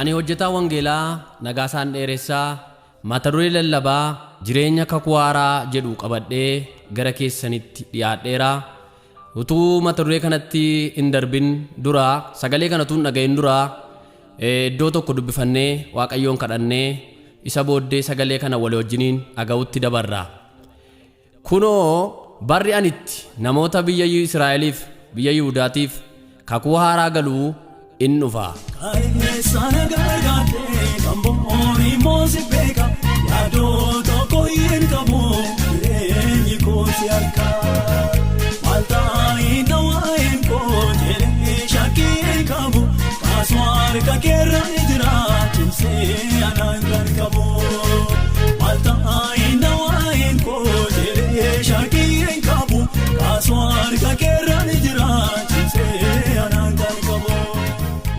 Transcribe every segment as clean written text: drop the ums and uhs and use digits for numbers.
Ani hojjetaa wangeelaa Nagasaan Dheresa mata duree lallabaa Jereenya Kakuu Haaraa jedhu qabadhee gara keessanitti dhiyaadheera. Utuu mata duree kanatti hin darbin dura sagalee kanatuun dhagayin dura iddoo tokko dubbifannee Waaqayyoon kadhannee isa booddee sagalee kana walii wajjiniin dhaga'utti dabarra. Kunoo barri anitti namoota biyya Israa'eliif biyya Yihudaatiif kakuu haaraa galuu in dhufa.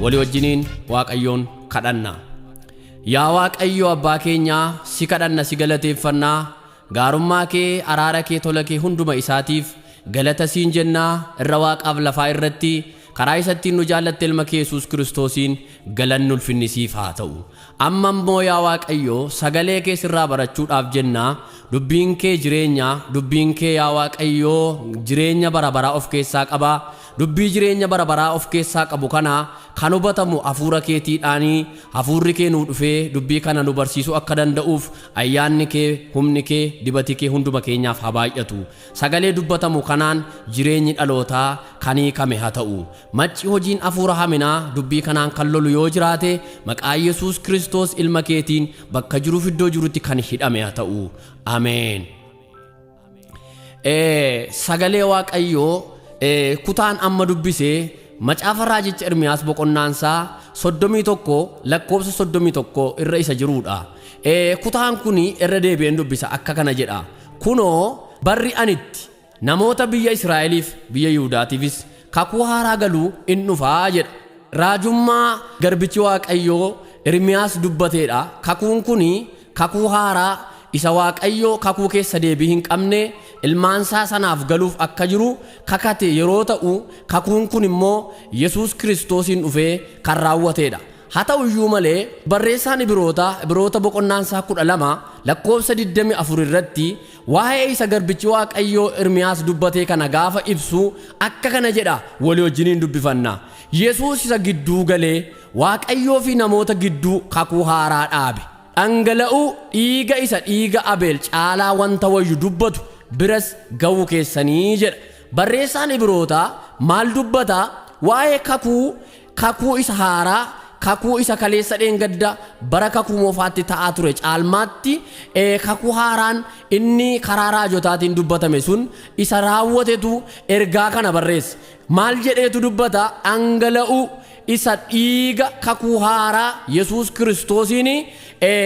Walii wajjiniin Waaqayyoon kadhanna. Yaa Waaqayyo abbaa keenyaa si kadhanna si galateeffannaa gaarummaa kee araara kee tola kee hunduma isaatiif galata siin jennaa irra waaqaaf lafaa irratti karaa isatti nu jaallatte ilma kee Yesuus Kiristoosiin galanni ulfinni siif haa ta'u. Amma immoo yaa Waaqayyo sagalee kee sirraa barachuudhaaf jennaa dubbiin kee jireenya dubbiin kee yaa Waaqayyo jireenya bara baraa of keessaa qaba. Dubbii jireenya bara baraa of keessaa qabu kana kan hubatamu hafuura keetiidhaanii hafuurri kee nuu dhufee dubbii kana nu barsiisuu akka danda'uuf ayyaanni kee humni kee dibati kee hunduma keenyaaf haa baay'atu. Sagalee dubbatamu kanaan jireenyi dhalootaa kan hiikame haa ta'u. Macci hojiin hafuura haminaa dubbii kanaan kan lolu yoo jiraate maqaa Yesuus Kiristoos ilma keetiin bakka jiruuf iddoo jirutti kan hidhame haa ta'u. Ameen. Sagalee Waaqayyoo kutaan amma dubbisee macaafa raajicha Ermiyaas boqonnaansaa 31 lakkoofsa 31 irra isa jiruudha. Kutaan kuni irra deebi'een dubbisa akka kana jedha. Kunoo barri anitti namoota biyya Israa'eliif biyya Yihudaatiifis kakuu haaraa galuu in dhufaa jedha. Raajummaa garbichi Waaqayyoo Ermiyaas dubbateedha. Kakuun kuni kakuu haaraa isa Waaqayyoo kakuu keessa deebii hin qabne ilmaansaa sanaaf galuuf akka jiru kakate yeroo ta'u kakuun kun immoo Yesuus Kiristoosiin dhufee kan raawwateedha. Haa ta'u iyyuu malee barreessaan Ibroota boqonnaansaa 12 lakkoofsa 24 irratti waa'ee isa garbichi Waaqayyoo Ermiyaas dubbatee kana gaafa ibsu akka kana jedha. Walii wajjiniin dubbifanna. Yesuus isa gidduu galee Waaqayyoo fi namoota gidduu kakuu haaraa dhaabe. Dhangala'uu dhiiga isa dhiiga Abeel caalaa wanta wayyu dubbatu biras ga'uu keessanii jedha. Barreessaan Ibrootaa maal dubbata? Waa'ee kakuu isa haaraa kakuu isa kaleessa dheengadda bara kakuu moofaatti ta'aa ture caalmaatti kakuu haaraan inni karaa raajotaatiin dubbatame sun isa raawwatetu ergaa kana barreessa. Maal jedheetu dubbata? Dhangala'uu isa dhiiga kakuu haaraa Yesuus Kiristoosiin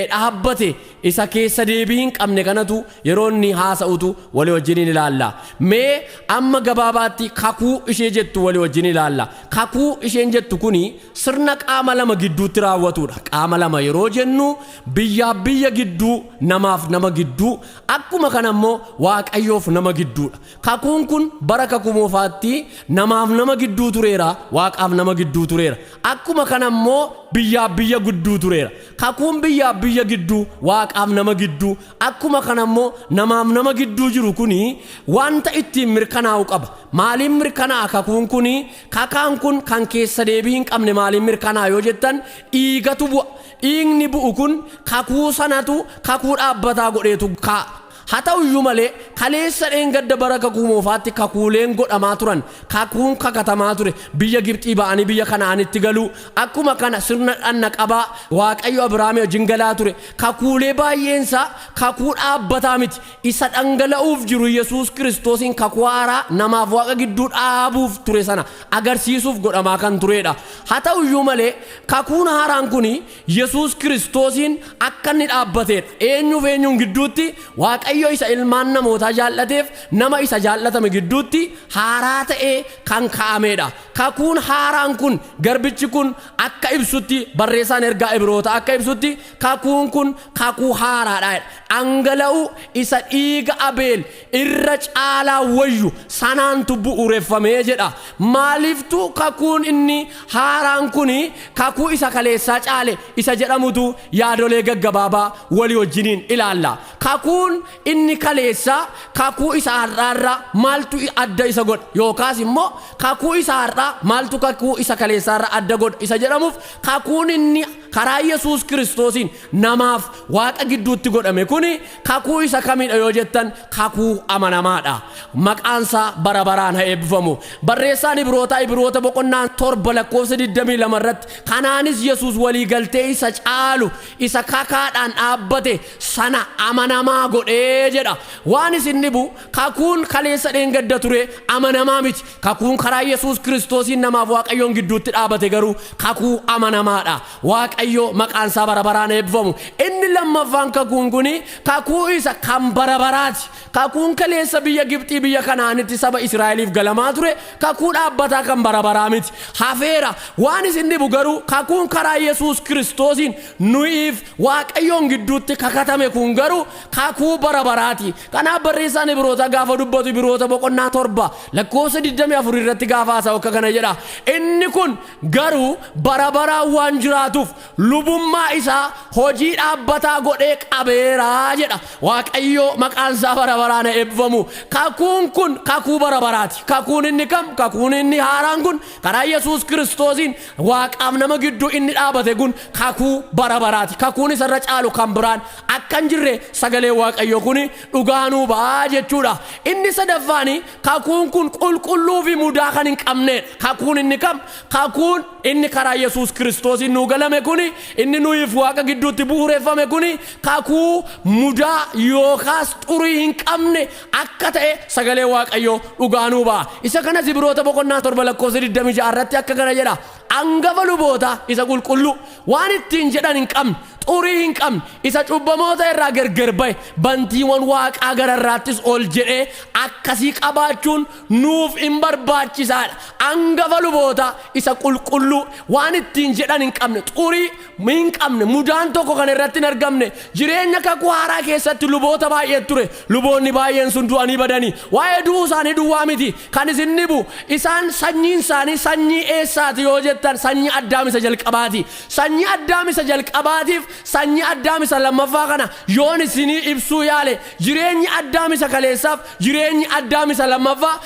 dhaabbate isa keessa deebii hin qabne kanatu yeroo inni haasa'utu walii wajjiniin ilaalla. Mee amma gabaabaatti kakuu ishee jettu walii wajjin ilaalla. Kakuu isheen jettu kuni sirna qaama lama gidduutti raawwatudha. Qaama lama yeroo jennu biyyaaf biyya gidduu namaaf nama gidduu akkuma kana immoo Waaqayyoof nama gidduudha. Kakuun kun bara kakuu moofaatti namaaf nama gidduu tureera Waaqaaf nama gidduu tureera. Akkuma kana immoo biyyaaf biyya gidduu tureera. Kakuun biyyaaf biyya gidduu Waaqaaf nama gidduu akkuma kana immoo namaaf nama gidduu jiru kuni wanta ittiin mirkanaa'u qaba. Maaliin mirkanaa'a kakuun kuni? Kakaan kun kan keessa deebii hin qabne maaliin mirkanaa'a yoo jettan dhiigatu bu'a. Dhiigni bu'u kun kakuu sanatu kakuu dhaabbataa godheetu kaa'a. Haa ta'u iyyuu malee kaleessa dheengadda bara kakuu moofaatti kakuuleen godhamaa turan kakuun kakatamaa ture biyya Gibxii ba'anii biyya Kanaanitti galuu akkuma kana sirna dhanna qabaa Waaqayyo Abrahaamii wajjin galaa ture kakuulee baay'eensaa kakuu dhaabbataa miti isa dhangala'uuf jiru Yesuus Kiristoosiin kakuu haaraa namaaf Waaqa gidduu dhaabuuf ture sana agarsiisuuf godhamaa kan turedha. Haa ta'u iyyuu malee kakuun haaraan kuni Yesuus Kiristoosiin akka inni dhaabbateedha. Eenyuun gidduutti? Waaqayyo isa ilmaan namootaa jaallateef nama isa jaallatame gidduutti haaraa ta'ee kan kaa'ameedha. kakuun haaraan kun garbichi kun akka ibsutti barreessaan ergaa Ibroota akka ibsutti kakuun kun kakuu haaraadha. Dhangala'u isa dhiiga Abeel irra caalaa wayyu sanaantu bu'uureffamee jedha. Maaliiftu kakuun inni haaraan kuni kakuu isa kaleessaa caale isa jedhamutu yaadolee gaggabaabaa walii wajjiniin ilaalla. Kakuun inni kaleessaa kakuu isa har'aarraa maaltu adda isa godha yookaas immoo kakuu isa har'aa maaltu kakuu isa kaleessaarraa adda godha isa jedhamuuf kakuun inni karaa Yesuus Kiristoosiin namaaf Waaqa gidduutti godhame kuni kakuu isa kamiidha yoo jettan kakuu amanamaadha. Maqaansaa bara baraan haa eebbifamu. Barreessaan Ibroota boqonnaa 7 lakkoofsa 22 irratti kanaanis Yesuus walii galtee isa caalu isa kakaadhaan dhaabbate sana amanamaa godhee jedha. Waan isin dhibu kakuun kaleessa dheengadda ture amanamaa miti. Kakuun karaa Yesuus Kiristoosiin namaaf Waaqayyoon gidduutti dhaabate garuu kakuu amanamaadha. Waaqayyo maqaansaa bara baraan eebbifamu. Inni lammaffaan kakuun kuni kakuu isa kan bara baraati. Kakuun kaleessa biyya Gibxii biyya Kanaanitti saba Israa'eliif galamaa ture kakuu dhaabbataa kan bara baraa miti. Hafeera. Waan isin dhibu garuu kakuun karaa Yesuus Kiristoosiin nuyiif Waaqayyoon gidduutti kakatame kun garuu kakuu bara baraati. Kanaaf barreessaan Ibroota gaafa dubbatu Ibroota boqonnaa 7 lakkoofsa 24 irratti gaafa haasa'u akka kana jedha. Inni kun garuu bara baraan waan jiraatuuf lubummaa isaa hojii dhaabbataa godhee qabeera jedha. Waaqayyo maqaansaa bara baraan eebbifamu. Kakuun kun kakuu bara baraati. Kakuun inni kam? Kakuun inni haaraan kun karaa Yesuus Kiristoosiin Waaqaaf nama gidduu inni dhaabate kun kakuu bara baraati. Kakuun isarra caalu kan biraan akka hin jirre sagalee Waaqayyo kuni dhugaanuu ba'a jechuudha. Inni sadaffaani kakuun kun qulqulluu fi mudaa kan hin qabneedha. Kakuun inni kam? Kakuun inni karaa Yesuus Kiristoosiin nuu galame kuni inni nuyiif Waaqa gidduutti bu'uureffame kuni kakuu mudaa yookaas xurii hin qabne akka ta'e sagalee Waaqayyo dhugaanuu ba'a. Isa kanas Ibroota boqonnaa 7 lakkoofsa 26 irratti akka kana jedha. Hangafa luboota isa qulqulluu waan ittiin jedhan hin qabne xurii hin qabne isa cubbamoota irraa gargar bahe bantiiwwan Waaqaa gararraattis ol jedhee akkasii qabaachuun nuuf hin barbaachisaadha. Hangafa luboota isa qulqulluu waan ittiin jedhan hin qabne xurii hin qabne mudaan tokko kan irratti hin argamne jireenya kakuu haaraa keessatti luboota baay'ee ture. Luboonni baay'een sun du'anii badanii waa'ee du'uu isaanii duwwaa miti kan isin dhibu isaan sanyiin isaanii sanyii eessaati yoo jettan sanyii Addaam isa jalqabaati. Sanyii Addaam isa jalqabaatiif sanyii Addaam isa lammaffaa kana yoon isinii ibsuu yaale jireenyi Addaam isa kaleessaaf jireenyi Addaam isa lammaffaa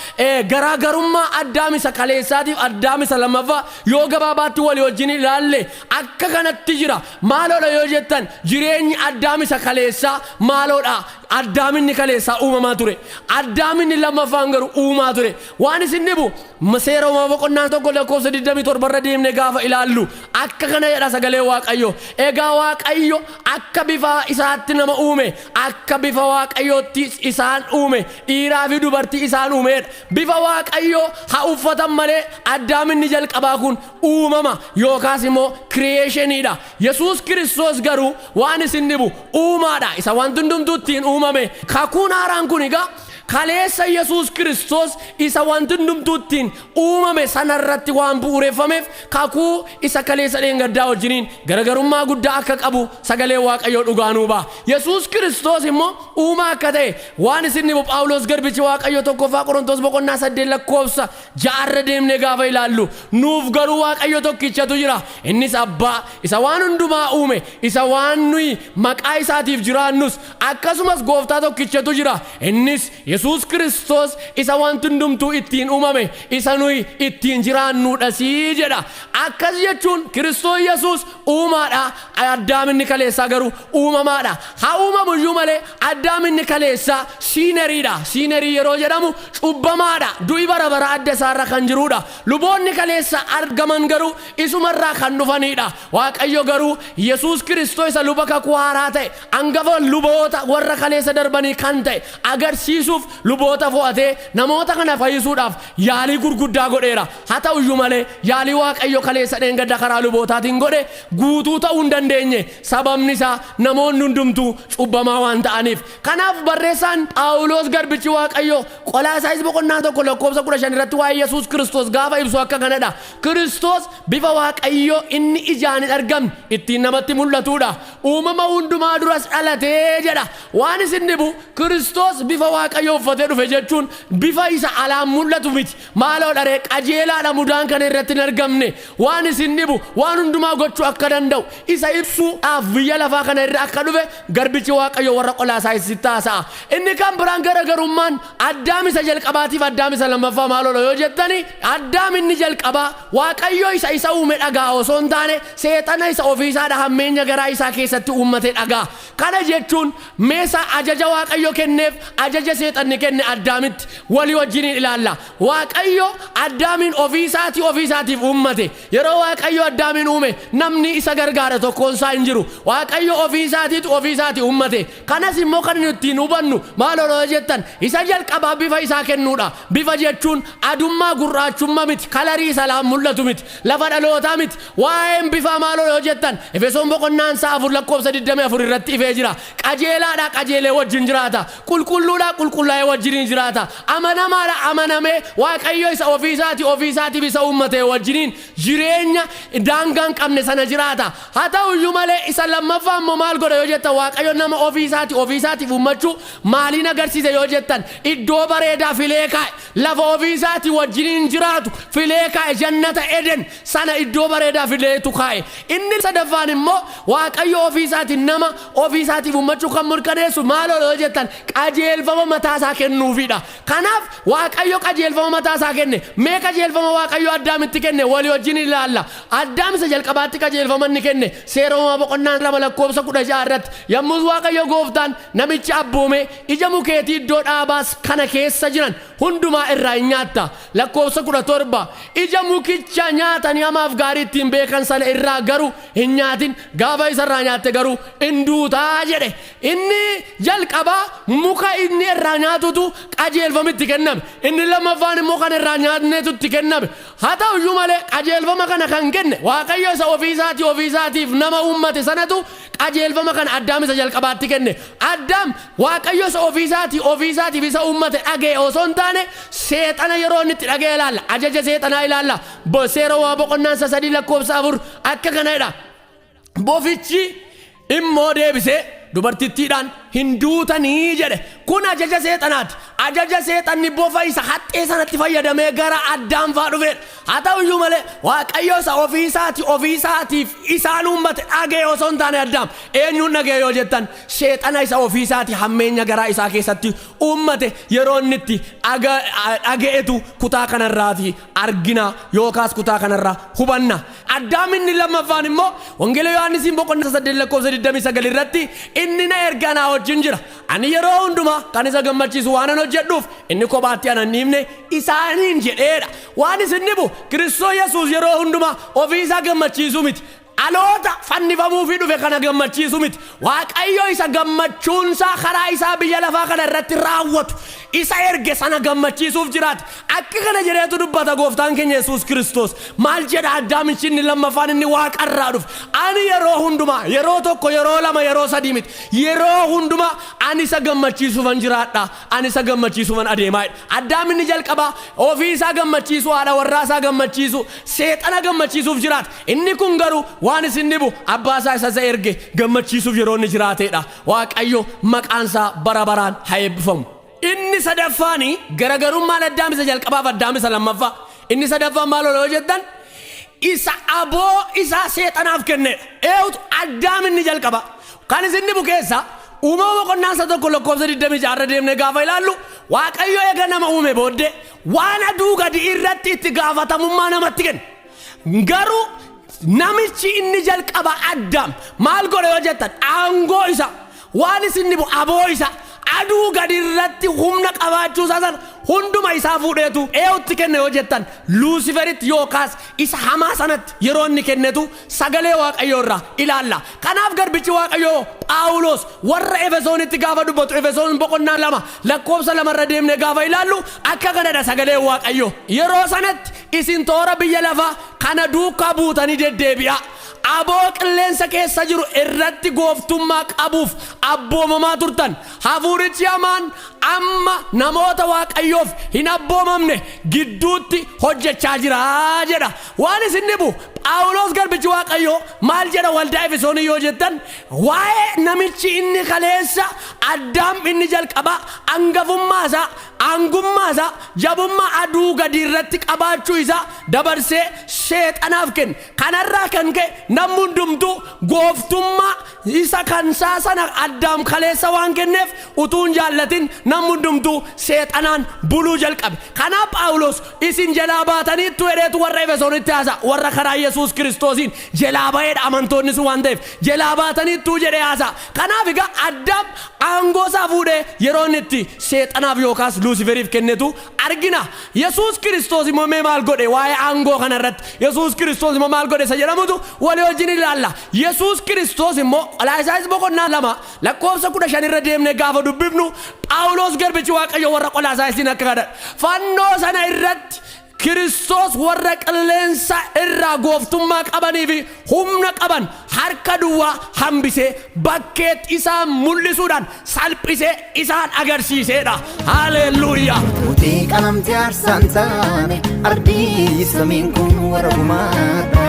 garaagarummaa Addaam isa kaleessaatiif Addaam isa lammaffaa yoo gabaabaatti walii wajjin ilaalle akka kanatti jira. Maaloodha yoo jettan jireenyi Addaam isa kaleessaa maaloodha? Addaaminni kaleessaa uumamaa ture. Addaaminni lammaffaan garuu uumaa ture. Waan isin dhibu seera uumamaa boqonnaa 1 lakkoofsa 27 irra deemne gaafa ilaallu akka kana jedha sagalee Waaqayyo. Egaa Waaqayyo akka bifa isaatti nama uume akka bifa Waaqayyootti isaan uume dhiiraa fi dubartii isaan uumedha. Bifa Waaqayyo haa uffatan malee Addaaminni jalqabaa kun uumama yookaas immoo creationiidha. Yesuus Kiristoos garuu waan isin dhibu uumaadha. Isa wanti hundumtuuttiin uumame. Kakuun haaraan kun egaa kaleessa Yesuus Kiristoos isa wanti hundumtuuttiin uumame sanarratti waan bu'uureffameef kakuu isa kaleessa dheengaddaa wajjiniin garagarummaa guddaa akka qabu sagalee Waaqayyoo dhugaanuu ba'a. Yesuus Kiristoos immoo uumaa akka ta'e waan isin dhibu Phaawulos garbichi Waaqayyo tokkoffaa Qorontos boqonnaa 8 lakkoofsa 6 irra deemne gaafa ilaallu nuuf garuu Waaqayyo tokkichatu jira. Innis Abbaa isa waan hundumaa uume isa waan nuyi maqaa isaatiif jiraannus akkasumas Gooftaa tokkichatu jira. Innis Yesuus Kiristoos isa wanti hundumtuu ittiin uumame isa nuyi ittiin jiraannuudha sii jedha. Akkas jechuun Kiristoos Yesuus uumaadha. Addaaminni kaleessaa garuu uumamaadha. Haa uumamuyyuu malee Addaaminni kaleessaa siineriidha. Siinerii yeroo jedhamu cubbamaadha. Du'i bara bara adda isaarra kan jiruudha. Luboonni kaleessa argaman garuu isumarraa kan dhufanidha. Waaqayyo garuu Yesuus Kiristoos isa luba kakuu haaraa ta'e hangafa luboota warra kaleessa darbanii kan ta'e agarsiisuuf luboota fo'atee namoota kana fayyisuudhaaf yaalii gurguddaa godheera. Haa ta'u iyyuu malee yaalii Waaqayyo kaleessa dheengadda karaa lubootaatiin godhe guutuu ta'uu hin dandeenye. Sababni isaa namoonni hundumtuu cubbamaa waan ta'aniif. Kanaaf barreessaan Phaawulos garbichi Waaqayyo Qolaasaayis boqonnaa 1 lakkoofsa 15 irratti waa'ee Yesuus Kiristoos gaafa ibsu akka kanadha. Kiristoos bifa Waaqayyo inni ijaan hin argamne ittiin namatti mul'atudha. Uumama hundumaa duras dhalatee jedha. Waan isin dhibu Kiristoos bifa Waaqayyo uffatee dhufe jechuun bifa isa alaan mul'atu miti. Maaloo dharee qajeelaadha mudaan kana irratti hin argamne. Waan isin dhibu waan hundumaa gochuu akka danda'u isa ibsuudhaaf biyya lafaa kana irra akka dhufe garbichi Waaqayyo warra Qolaasaayis taasa'a. Inni kan biraan garaagarummaan Addaam isa jalqabaatiif Addaam isa lammaffaa maaloo yoo jettani Addaam inni jalqabaa Waaqayyo isa uume dhagaa osoo hin taane seexana isa ofiisaadha hammeenya garaa isaa keessatti uummate dhagaa. Kana jechuun meesa ajaja Waaqayyo kenneef ajaja seexanni kenne Addaamitti walii wajjin ilaalla. Waaqayyo Addaamin ofiisaatiif uummate. Yeroo Waaqayyo Addaamin uume namni isa gargaara tokkoon isaa hin jiru. Waaqayyo ofiisaati uummate. Kanas immoo kan nuti hubannu maaloo jettan isa jalqabaa bifa isaa kennuudha. Bifa jechuun adummaa gurraachummaa miti, kalarii isaa laan mul'atu miti, lafa dhalootaa miti. Waa'een bifa maaloo jettan Efesoon boqonnaan 4 lakkoofsa 24 irratti ifee jira. Qajeelaadha qajeelee wajjin jiraata. Qulqulluudha qulqullaa'ee wajjin jiraata. Amanamaadha amanamee Waaqayyo isa ofiisaatiif isa uummate wajjin jireenya daangaan qabne sana jiraata. Haa ta'u iyyuu malee isa lammaffaa immoo maal godha yoo jettan Waaqayyo nama ofiisaatiif uummachuu maaliin agarsiise yoo jettan iddoo bareedaa filee kaa'e lafa ofiisaati wajjin jiraatu filee kaa'e jannata Eden sana iddoo bareedaa fileetu kaa'e. Inni sadaffaan immoo Waaqayyo ofiisaatiif uummachuu kan mirkaneessu maaloo yoo jettan qajeelfama mataasaa kennuufidha. Kanaaf Waaqayyo qajeelfama mataasaa kenne. Mee qajeelfama Waaqayyo Addaamitti kenne walii wajjin ilaalla. Addaam isa jalqabaatti qajeelfama inni kenne Seera uumamaa boqonnaa 2 lakkoofsa 16 irratti yommus Waaqayyo gooftaan namicha abboome ija mukeetii iddoo dhaabaas kana keessa jiran hundumaa irraa hin nyaatta. Lakkoofsa 17 ija mukicha nyaatanii hamaaf gaarii ittiin beekan sana irraa garuu hin nyaatin, gaafa isarraa nyaatte garuu hin duutaa jedhe. Inni jalqabaa muka inni irraa nyaatutu qajeelfamitti kenname. Inni lammaffaan immoo kan irraa nyaannetutti kenname. Haa ta'u iyyuu malee qajeelfama kana kan kenne Waaqayyo isa ofiisaatiif nama uummate sanatu qajeelfama kana Addaam isa jalqabaatti kenne. Addaam Waaqayyo isa ofiisaatiif isa uummate dhagee osoo hin taane seexana yeroo inni itti dhagee ilaalla. Ajaja seexanaa ilaalla. Seera uumamaa boqonnaa 3 lakkoofsa 4 akka kanadha. Bofichi immoo deebisee dubartittiidhaan hin duutanii jedhe. Kun ajaja seexanaati. Ajaja seexanni bofa isa haxxee sanatti fayyadamee gara Addaam faa dhufee. Haa ta'u iyyuu malee Waaqayyo isa ofiisaatiif isaan uummate dhagee osoo hin taane Addaam eenyuun dhagee yoo jettan seexana isa ofiisaati hammeenya garaa isaa keessatti uummate yeroo inni itti dhageetu kutaa kanarraati argina yookaas kutaa kanarraa hubanna. Addaam inni lammaffaan immoo wangeela Yohaannisiin boqonnaa 8 lakkoofsa 29 irratti inni na erga anaa wajjin jira. Ani yeroo hundumaa kan isa gammachiisu waan an hojjedhuuf inni kophaatti ana hin dhiifne isaaniin jedheedha. Waan isin dhibu Kiristoos Yesuus yeroo hundumaa ofii isaa gammachiisu miti. Aloota fannifamuufi dhufe kana gammachiisu miti. Waaqayyo isa gammachuunsaa karaa isaa biyya lafaa kana irratti raawwatu isa erge sana gammachiisuuf jiraata. Akka kana jedheetu dubbata gooftaan keenya Yesuus Kiristoos. Maal jedha Addaamichi inni lammaffaan inni waaqarraa dhufe. Ani yeroo hundumaa yeroo tokko yeroo lama yeroo sadii miti. Yeroo hundumaa ani isa gammachiisuufan jiraadha. Ani isa gammachiisuufan adeemaa. Addaam inni jalqabaa ofii isaa gammachiisu haadha warraa isaa gammachiisu seexana gammachiisuuf jiraata. Inni kun garuu waan isin dhibu abbaa isaa isa erge gammachiisuuf yeroo inni jiraateedha. Waaqayyo maqaansaa bara baraan haa eebbifamu. Inni sadaffaani garagarummaan Addaam isa jalqabaaf Addaam isa lammaffaa. Inni sadaffaan maal yoo jettan isa aboo isaa seexanaaf kenneedha. Eewutu Addaam inni jalqabaa. Kan isin dhibu keessa uumama boqonnaa 1 lakkoofsa 26 deemnee gaafa ilaallu Waaqayyo eega nama uume booddee waan aduu gadi irratti itti gaafatamummaa namatti kenne. Garuu namichi inni jalqaba Addaam maal godhe yoo jettan aangoo isa waan isin dhibu aboo isa aduu gadirratti humna qabaachuu isaasan hunduma isaa fuudheetu eewutti kenne yoo jettan Luusiferitti yookaas isa hamaa sanatti yeroo inni kennetu sagalee Waaqayyoo irraa ilaalla. Kanaaf garbichi Waaqayyoo Phaawulos warra Efesoonitti gaafa dubbatu Efesoon boqonnaa 2 lakkoofsa 2 irra deemne gaafa ilaallu akka kanadha sagalee Waaqayyoo. Yeroo sanatti isin toora biyya lafaa kana duukaa buutanii deddeebi'a. Aboo qilleensa keessa jiru irratti gooftummaa qabuuf abboomamaa turtan. Hafuurichi hamaan amma namoota Waaqayyoof hin abboomamne gidduutti hojjechaa jira jedha. Waan isin dhibu Phaawulos garbichi Waaqayyoo maal jedha waldaa Efesoonii yoo jettan waa'ee namichi inni kaleessa Addaam inni jalqaba angafummaa isaa angummaa isaa jabummaa aduu gadi irratti qabaachuu isaa dabarsee sheexanaaf kenne. Kanarraa kan ka'e namni hundumtuu gooftummaa isa kansaa sana Addaam kaleessa waan kenneef utuun jaallatin namni hundumtuu sheexanaan buluu jalqabe. Kanaaf Phaawulos isin jalaa baataniittu hedheetu warra Efesoonitti haasa warra karaa Yesuus Kiristoosiin jalaa ba'eedha amantoonni sun waan ta'eef jalaa baataniittu jedhee haasa. Kanaaf egaa Addaam aangoo isaa fuudhee yeroo inni itti sheexanaaf yookaas Luusiferiif kennetu argina. Yesuus Kiristoos immoo maal godhe waa'ee aangoo kana irratti Yesuus Kiristoos immoo maal godhe isa jedhamutu walii wajjin ilaalla. Yesuus Kiristoos immoo Qolaasaayis boqonnaa 2 lakkoofsa 15 irra deemne gaafa dubbifnu Phaawulos garbichi Waaqayyoo warra Qolaasaayisiin akka kadhadha. Fannoo sana irratti Kiristoos warra qilleensa irraa gooftummaa qabanii fi humna qaban harka duwwaa hambisee bakkeetti isaan mul'isuudhaan salphisee isaan agarsiiseedha. Haleluuyaa. Utii qalamti aarsaan taane ardii samiin kun warra gumaadha.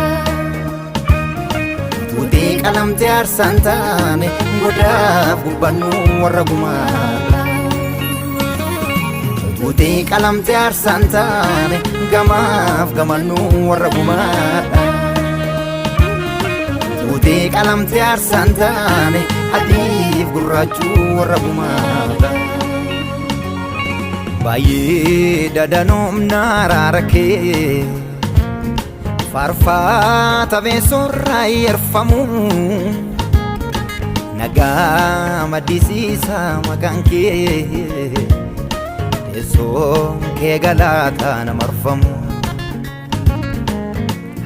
Utii qalamti aarsaan taane godaaf gubbannu warra gumaadha. Utii qalamti aarsaan taane gamaaf gamannu warra gumaadha. Utii qalamti aarsaan taane adiif gurraachuu warra gumaadha. Baay'ee dadanoomna raarakee faarfaata beesorraa yerfamu nagaa maddisiisa maqaan kee. Yesoon kee galaataa nama arfamu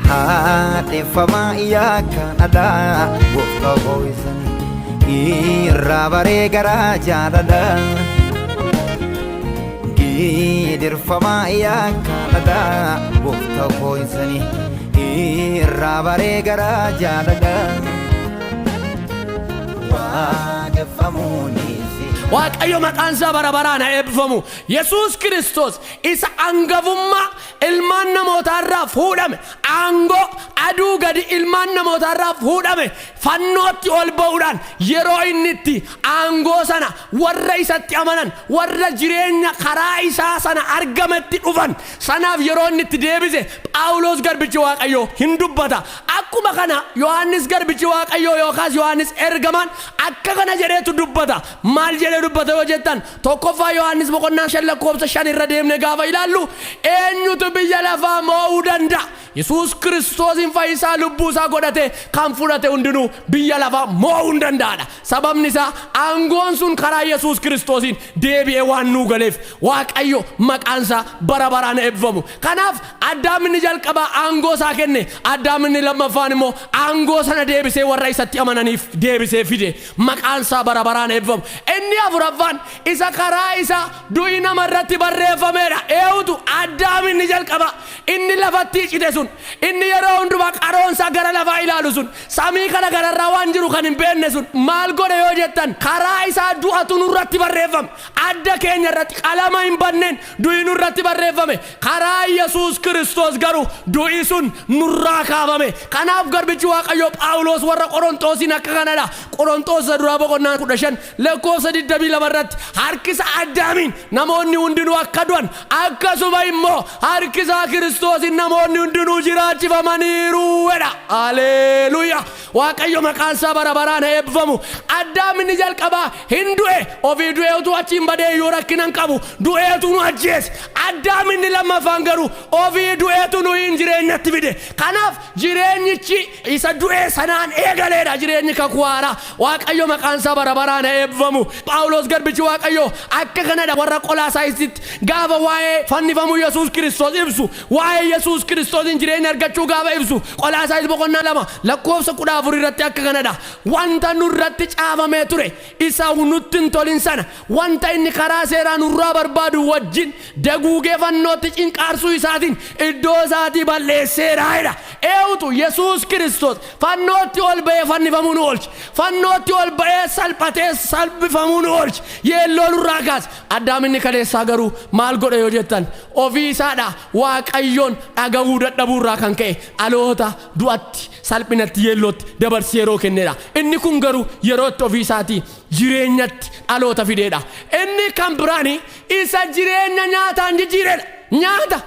haadheeffamaa iyyaakkaan alaa gooftaa boo'isanii irraa baree garaa jaalalaa gidirfamaa iyyaakkaan alaa gooftaa boo'isanii irraa baree garaa jaalalaa waaqeffamuuni. Waaqayyo maqaan isaa bara baraan haa eebbifamu. Yesuus Kiristoos isa angafummaa ilmaan namootaa irraa fuudhame aangoo aduu gadi ilmaan namootaa irraa fuudhame fannootti ol ba'uudhaan yeroo inni itti aangoo sana warra isatti amanan warra jireenya karaa isaa sana argametti dhufan sanaaf yeroo inni itti deebise Phaawulos garbichi Waaqayyoo hin dubbata. Akkuma kana Yohaannis garbichi Waaqayyoo yookaas Yohaannis ergamaan akka kana jedheetu dubbata. Maal jedhee dubbata yoo jettan tokkoffaa Yohaannis boqonnaa 5 lakkoofsa 5 irra deemne gaafa ilaallu eenyutu biyya lafaa mo'uu danda'a? Yesuus Kiristoosin fayyisaa lubbuu isaa godhate kan fudhate hundinuu biyya lafaa mo'uu hin danda'adha. Sababni isaa aangoon sun karaa Yesuus Kiristoosin deebi'ee waan nuu galeef Waaqayyo maqaan isaa bara baraan eebbifamu. Kanaaf Addaam inni jalqabaa aangoo isaa kenne Addaam inni lammaffaan immoo aangoo sana deebisee warra isatti amananiif deebisee fide maqaan isaa bara baraan eebbifamu. Inni afuraffaan isa karaa isaa du'i nama irratti barreeffameedha. Eewutu Addaam inni jalqaba inni lafatti cite sun inni yeroo hundumaa qaroonsaa gara lafaa ilaalu sun samii kana gararraa waan jiru kan hin beekne sun maal godhe yoo jettan karaa isaa du'atu nurratti barreeffame. Adda keenya irratti qalama hin banneen du'i nurratti barreeffame. Karaa Yesuus Kiristoos garuu du'i sun nurraa kaafame. Kanaaf garbichi Waaqayyoo Phaawulos warra Qorontoosiin akka kanadha. Qorontoos duraa boqonnaa 15 lakkoofsa 22 irratti harkisa Addaamiin namoonni hundinuu akka du'an akkasuma immoo harkisa Kiristoosiin namoonni hundinuu jiraachifamaniiru jedha. Haleluuyaa. waaqayyo maqaan isaa bara baraan eebbifamu. Addaam inni jalqabaa hin du'e ofii du'eetu achiin badee yoo rakkinan qabu du'eetu nu ajjeese. Addaam inni lammaffaan garuu ofii du'eetu nu hin jireenyatti fide. Kanaaf jireenyichi isa du'e sanaan eegaleedha jireenyi kakuu haaraa. Waaqayyo maqaan isaa bara baraan eebbifamu. Phaawulos garbichi waaqayyo akka kanadha warra Qolaasaayisitti gaafa waa'ee fannifamu Yesuus Kiristoos ibsu waa'ee Yesuus Kiristoosin jireenya argachuu gaafa ibsu Qolaasaayis boqonnaa 2 lakkoofsa 14 irratti akka kanadha. Wanta nurratti caafamee ture isa nutti hin tolin sana wanta inni karaa seeraa nurraa barbaadu wajjin daguugee fannootti cinqaarsuu isaatiin iddoo isaatii balleesseeraadha. Eewutu Yesuus Kiristoos fannootti ol ba'ee fannifamuu nu oolche. Fannootti ol ba'ee salphatee salphifamuu nu oolche. Yeelloo nurraa kaase. Addaam inni kaleessaa garuu maal godhe yoo jettan ofii isaadha waaqayyoon dhagahuu dadhabuurraa kan ka'e dhaloota du'atti salphinatti yeellootti dabarsee yeroo kenneedha. Inni kun garuu yerootti ofii isaatii jireenyatti dhaloota fideedha. Inni kan biraani isa jireenya nyaataan jijjiiredha. Nyaata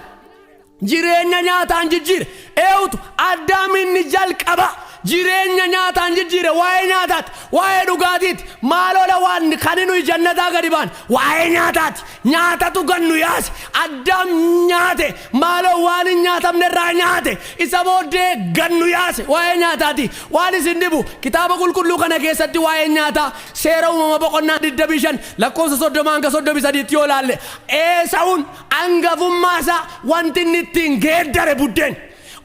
jireenya nyaataan jijjiire. Eewutu Addaam inni jalqaba jireenya nyaataan jijjiire. Waa'ee nyaataati waa'ee dhugaatiiti maaloola waan kan nuyi jannataa gadi baan waa'ee nyaataati. Nyaatatu gannu yaase. Addaam nyaate maaloo waan hin nyaatamne irraa nyaate isa booddee gannu yaase waa'ee nyaataati. Waan isin dhibu kitaaba qulqulluu kana keessatti waa'ee nyaataa seera uumama boqonnaa 25 lakkoofsa 30 hanga 33 yoo laalle Esaawun hangafummaa isaa wanti inni ittiin geeddare buddeen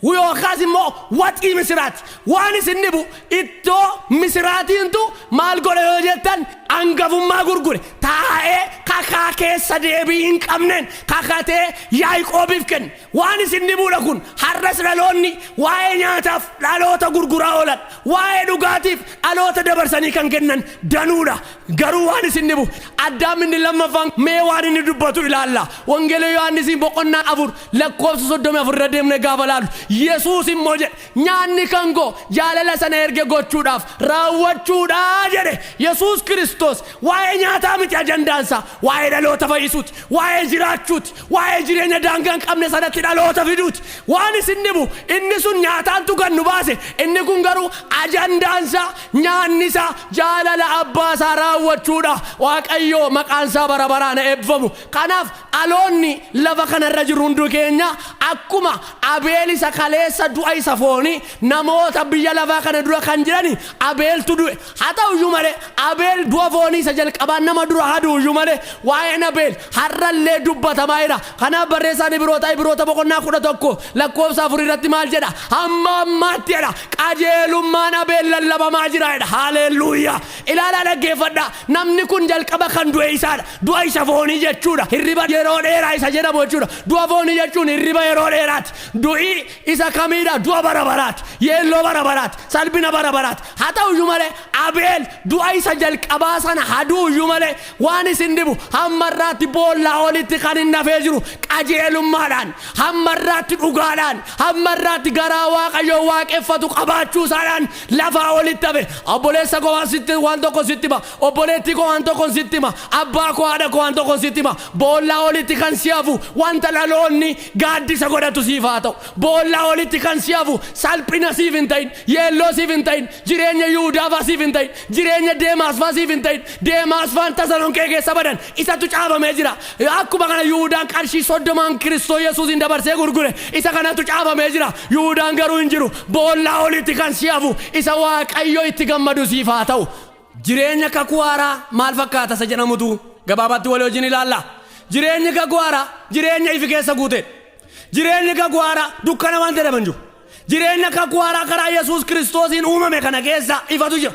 yookaas immoo waxii misiraati. Waan isin dhibu ittoo misiraatiintu maal godhe yoo jettan hangafummaa gurgure taa'ee kakaa keessa deebii hin qabneen kakatee Yaaqoobiif kenne. Waan isin dhibuudha kun har'as dhaloonni waa'ee nyaataaf dhaloota gurguraa oolan waa'ee dhugaatiif dhaloota dabarsanii kan kennan danuudha. Garuu waan isin dhibu Addaam inni lammaffaan mee waan inni dubbatu ilaalla. Wangeela Yohaannisiin boqonnaa 4 lakkoofsa 34 irra deemnee gaafa laallu Yesuus immoo jedhe nyaanni kan koo jaalala sana erge gochuudhaaf raawwachuudha jedhe. Yesuus Kiristoos waa'ee nyaataa miti ajandaansa waa'ee dhaloota fayyisuuti waa'ee jiraachuuti waa'ee jireenya daangaa hin qabne sanatti dhaloota fiduuti. Waan isin dhibu inni sun nyaataantu kan nu baase inni kun garuu ajandaansa nyaannisa jaalala abbaa isaa raawwachuudha. Waaqayyo maqaan isaa bara baraan eebbifamu. Kanaaf dhaloonni lafa kanarra jiru hundi keenya akkuma Abeel isa kaleessa du'a isa fooni namoota biyya lafaa kana dura kan jirani Abeeltu du'e. Haa ta'uyyuu malee Abeel du'a foonii isa jalqabaan nama dura haduuyyuu malee waa'een Abeel har'allee dubbatamaa jira. Kanaaf barreessaan Ibroota boqonnaa 11 lakkoofsa 4 irratti maal jedha hamma ammaatti jedha qajeelummaan Abeel lallabamaa jira jedha. Haleluuyaa. Ilaalaa dhaggeeffadhaa namni kun jalqaba kan du'e isaadha. Du'a isa foonii jechuudha. Hirriba yeroo dheeraa isa jedhamu jechuudha. Du'a foonii jechuun hirriba yeroo dheeraati. Du'i isa kamiidha du'a bara baraati yeelloo bara baraati salphina bara baraati. Haa ta'uyyuu malee Abeel du'a isa jalqabaa sana haduuyyuu malee waan isin dhibu hammarraatti boollaa olitti kan hin nafee jiru qajeelummaadhaan hammarraatti dhugaadhaan hammarraatti garaa waaqayyoo waaqeffatu qabaachuu isaadhaan lafaa olitti hafe. Obboleessa koo waan sitti waan tokko sitti hima obboleettii koo waan tokko sitti hima abbaa koo haadha koo waan tokko sitti hima boollaa olitti kan si hafu wanta dhaloonni gaaddisa godhatu siif haa ta'u. Boollaa olitti kan si hafu salphina siif hin ta'in yeelloo siif hin ta'in jireenya Yihuudaafaa siif hin ta'in jireenya Deemaasfaa siif hin ta'in Deemaasfaan Tasaloniqee keessa badan isatu caafamee jira. Akkuma kana Yihuudaan qarshii 30 Kiristoos Yesuusin dabarsee gurgure isa kanatu caafamee jira. Yihuudaan garuu hin jiru. Boollaa olitti kan si hafu isa waaqayyo itti gammadu siif haa ta'u. Jireenya kakuu haaraa maal fakkaata isa jedhamutu gabaabatti walii wajjin ilaalla. Jireenya kakuu haaraa jireenya ifi keessa guute. Jireenya kakuu haaraa dukkana waan jedhaman jiru. Jireenya kakuu haaraa karaa Yesuus Kiristoosiin uumame kana keessa ifatu jira.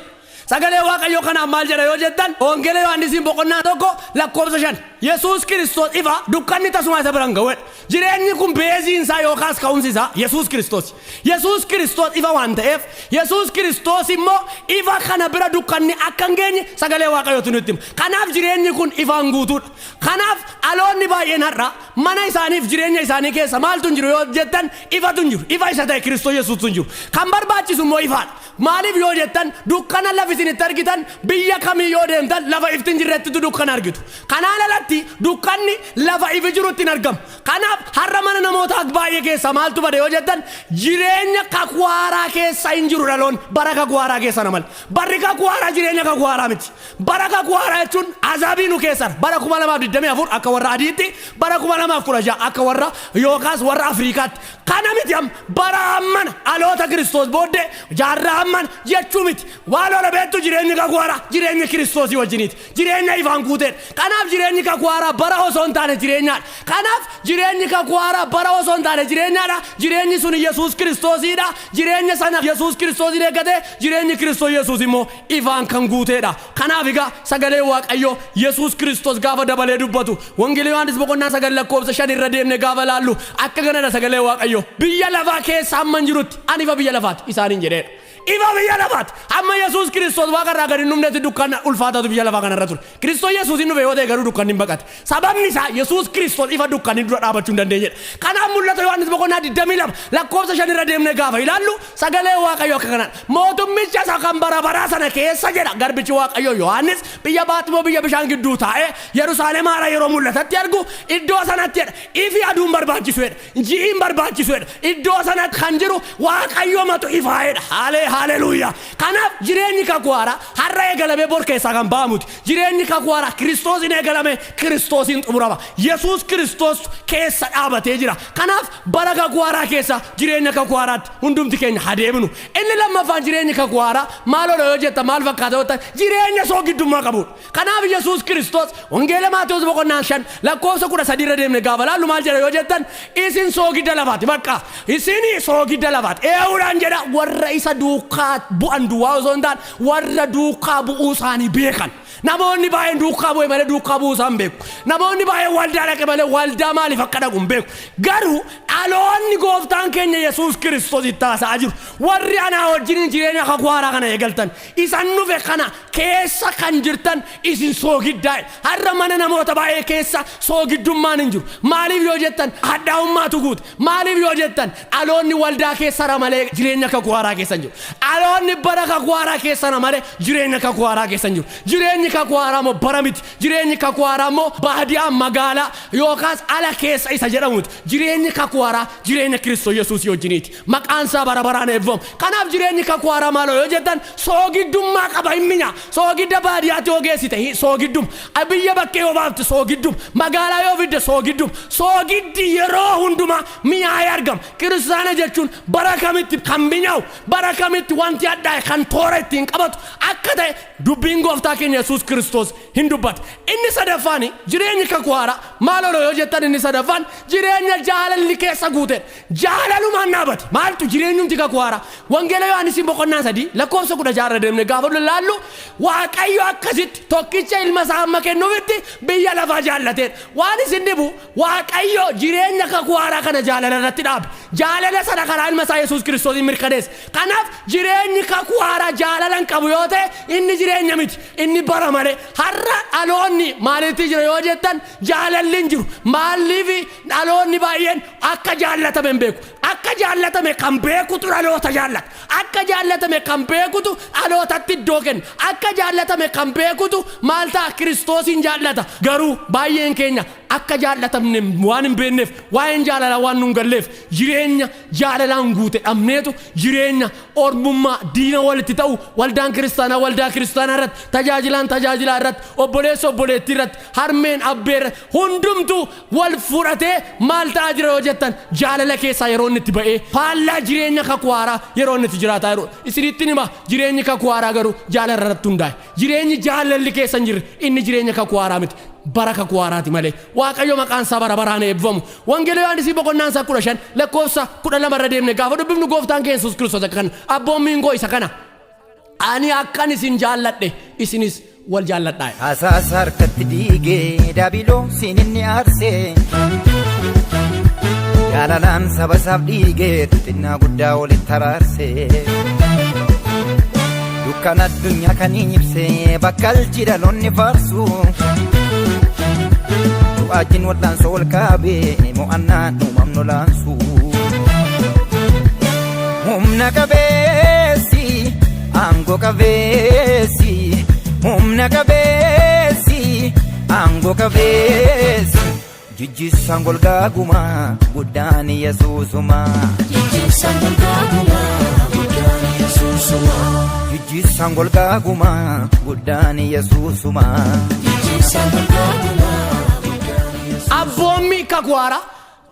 Sagalee waaqayyoo kanaan maal jedha yoo jettan Wangeela Yohaannisiin boqonnaa 1 lakkoofsa 5 Yesuus Kiristoos ifa dukkanni tasuma isa biraan ga'u. Jireenyi kun beeziin isaa yookaas ka'umsi isaa Yesuus Kiristoos. Yesuus Kiristoos ifa waan ta'eef Yesuus Kiristoos immoo ifa kana bira dukkanni akka hin geenye sagalee waaqayyootu nutti hima. Kanaaf jireenyi kun ifaan guutuudha. Kanaaf dhaloonni baay'een har'a mana isaaniif jireenya isaanii keessa maaltu jiru yoo jettan ifatu jiru. Ifa isa ta'e Kiristoos Yesuutu jiru. Kan barbaachisu immoo ifaadha. Maaliif yoo jettan dukkana lafa isin itti argitan biyya kamii yoo deemtan lafa iftiin jirretti dukkana argitu. Kanaan alatti keessatti dukkanni lafa ifi jirutti hin argamu. Kanaaf har'a mana namoota baay'ee keessa maaltu bade yoo jettan jireenya kakuu haaraa keessa hin jiru dhaloon bara kakuu haaraa keessa namal. Barri kakuu haaraa jireenya kakuu haaraa miti. Bara kakuu haaraa jechuun azaabii nu keessa bara 2024 akka warra adiitti bara 2016 akka warra yookaas warra Afrikaatti. Kana miti bara amman aloota Kiristoos booddee jaarraa amman jechuu miti. Waan ola beektu jireenyi kakuu haaraa jireenya Kiristoosii wajjiniiti. Jireenya ifaan guuteen. Kanaaf jireenyi kakuu haaraa bara osoo hin taane jireenyaadha. Kanaaf jireenyi kakuu haaraa bara osoo hin taane jireenyaadha. Jireenyi sun Yesuus Kiristoosiidha. Jireenya sana Yesuus Kiristoosiin eeggate jireenyi Kiristoos Yesuus immoo ifaan kan guuteedha. Kanaaf egaa sagalee Waaqayyoo Yesuus Kiristoos gaafa dabalee dubbatu wangeelii Yohaannis boqonnaa 9 lakkoofsa 5 irra deemne gaafa laallu akka kanadha sagalee Waaqayyoo biyya lafaa keessa hamman jirutti ani ifa biyya lafaati isaaniin jedheedha. Ifa biyya lafaati amma Yesuus Kiristoos waaqarraa gadi numnetti dukkan ulfaatatu biyya lafaa kanarra ture. Kiristoos Yesuus hin dhufe yoo ta'e garuu dukkan hin baqate. Sababni isaa Yesuus Kiristoos ifa dukkan dura dhaabachuu hin dandeenyedha. Kanaaf mul'ata Yohaannis boqonnaa 22 lakkoofsa 5 irra deemne gaafa ilaallu sagalee Waaqayyoo akka kanadha. Mootummicha isa kan bara baraa sana keessa jedha garbichi Waaqayyoo Yohaannis biyya Baatmoo biyya bishaan gidduu taa'ee Yerusaalem haaraa yeroo mul'atatti argu iddoo sanatti jedha ifi aduun barbaachisuudha. Ji'iin barbaachisuudha. Iddoo sanatti kan jiru Waaqayyoo matu ifaa'edha. Haleluuyaa. Kanaaf jireenyi kakuu haaraa har'a eegalamee bor keessaa kan ba'amuti. Jireenyi kakuu haaraa Kiristoosiin eegalame Kiristoosiin xumurama. Yesuus Kiristoos keessa dhaabatee jira. Kanaaf bara kakuu haaraa keessa jireenya kakuu haaraatti hundumti keenya adeemnu. Inni lammaffaan jireenyi kakuu haaraa maaloo yoo jetta maal fakkaata yoo ta'e jireenya soogidummaa qabudha. Kanaaf Yesuus Kiristoos wangeela Maatewos boqonnaa 5 lakkoofsa 13 irra deemne gaafa laallu maal jedha yoo jettan isin soogidda lafaati bakka isin soogidda lafaati eewudhaan jedha warra isa duukaa bu'an duwwaa osoo hin taane warra duukaa bu'uu isaanii beekan. Namoonni baay'een duukaa bu'e malee duukaa bu'uu isaan beeku. Namoonni baay'een waldaa dhaqe malee waldaa maaliif akka dhaqu hin beeku. Garuu dhaloonni gooftaan keenya Yesuus Kiristoos itti haasa'aa jiru. Warri anaa wajjin jireenya kakuu haaraa kana eegaltan isan nufe kana keessa kan jirtan isin soogiddaa. Har'a mana namoota baay'ee keessa soogiddummaan hin jiru. Maaliif yoo jettan hadhaa'ummaatu guute. Maaliif yoo jettan dhaloonni waldaa keessa malee jireenya kakuu haaraa keessa hin jiru. Dhaloonni bara kakuu haaraa keessa malee jireenya kakuu haaraa keessa hin jiru. Jireenyi kakuu haaraa moo bara miti. Jireenyi kakuu haaraa moo baadiyyaa magaalaa yookaas ala keessa isa jedhamuti. Jireenyi kakuu haaraa jireenya Kiristoos Yesuus wajjiniiti. Maqaan isaa bara baraan eebbifamu. Kanaaf jireenyi kakuu haaraa maaloo yoo jettan soogiddummaa qaba hin minya. Soogidda baadiyyaatti yoo geessite soogiddum. Biyya bakkee yoo baafte soogiddum. Magaalaa yoo fidde soogiddum. Soogiddi yeroo hundumaa mi'aayee argama. Kiristaana jechuun bara kamitti kan mi'aawu bara kamitti wanti addaa kan toora ittiin qabatu akka ta'e dubbiin gooftaa keenya Yesuus Kiristoos hin dubbata. Inni sadaffaan jireenyi kakuu haaraa maaloo yoo jettan inni sadaffaan jireenya jaalalli keessa guute. Jaalalumaan dhaabate. Maaltu jireenyumti kakuu haaraa? Wangeela Yohaannis boqonnaa 3 lakkoofsa 16 irra deemne gaafa laallu Waaqayyo akkasitti tokkicha ilma isaa amma kennuufitti biyya lafaa jaallateedha. Waan isin dhibu Waaqayyo jireenya kakuu haaraa kana jaalala irratti dhaabe. Jaalala sana karaa ilma isaa Yesuus Kiristoosiin mirkaneesse. Kanaaf jireenyi kakuu haaraa jaalalan qabu yoo ta'e inni jireenya miti. Inni bara malee har'a dhaloonni maalitti jira yoo jettan jaalalli hin jiru. Maaliif dhaloonni baay'een akka jaallatame hin beeku. Akka jaallatame kan beekutu dhaloota jaallata. Akka jaallatame kan beekutu dhalootatti iddoo kenna. Akka jaallatame kan beekutu maal ta'a Kiristoosiin jaallata. Garuu baay'een keenya akka jaallatamne waan hin beekneef waa'een jaalalaa waan nun galleef jireenya jaalalaan guute dhabneetu jireenya ormummaa diina walitti ta'u waldaan kiristaanaa waldaa kiristaanaa irratti tajaajilaa irratti obboleessa obboleettii irratti harmeen abbee irratti hundumtu wal fudhatee maal ta'a jira yoo jettan jaalala keessaa yeroo inni itti ba'ee faallaa jireenya kakuu haaraa yeroo inni itti jiraataa jiru. Isinitti nima jireenyi kakuu haaraa garuu jaalala irratti hundaa'e. Jireenyi jaalalli keessa hin jirre inni jireenya kakuu haaraa miti. Bara kakuu haaraati malee Waaqayyo maqaan isaa bara baraan eebbifamu. Wangeela Yohaannis boqonnaa 15 lakkoofsa 12 irra deemne gaafa dubbifnu gooftaan keenya Yesuus Kiristoos akka kana abboommiin koo isa kana ani akkan isin jaalladhe isinis wal jaalladhaa. Asaas harkatti dhiigee Daabiloosiin inni aarsee jaalalaan saba isaaf dhiigee xinnaa guddaa walitti araarsee dukkan addunyaa kan ibsee bakkalchi dhaloonni faarsu ajin wallaan sool kaabee mo'annaan uumamnu laansu humna qabeessi aangoo qabeessi humna qabeessi aangoo koo qabeessa jijjiirraan golgaa gumaa guddaan Yesuusuma. Jijjiirraan golgaa gumaa guddaan Yesuusuma. Jijjiirraan golgaa gumaa guddaan Yesuusuma. Jijjiirraan golgaa gumaa guddaan Yesuusuma. Abboommi Kakuu Haaraa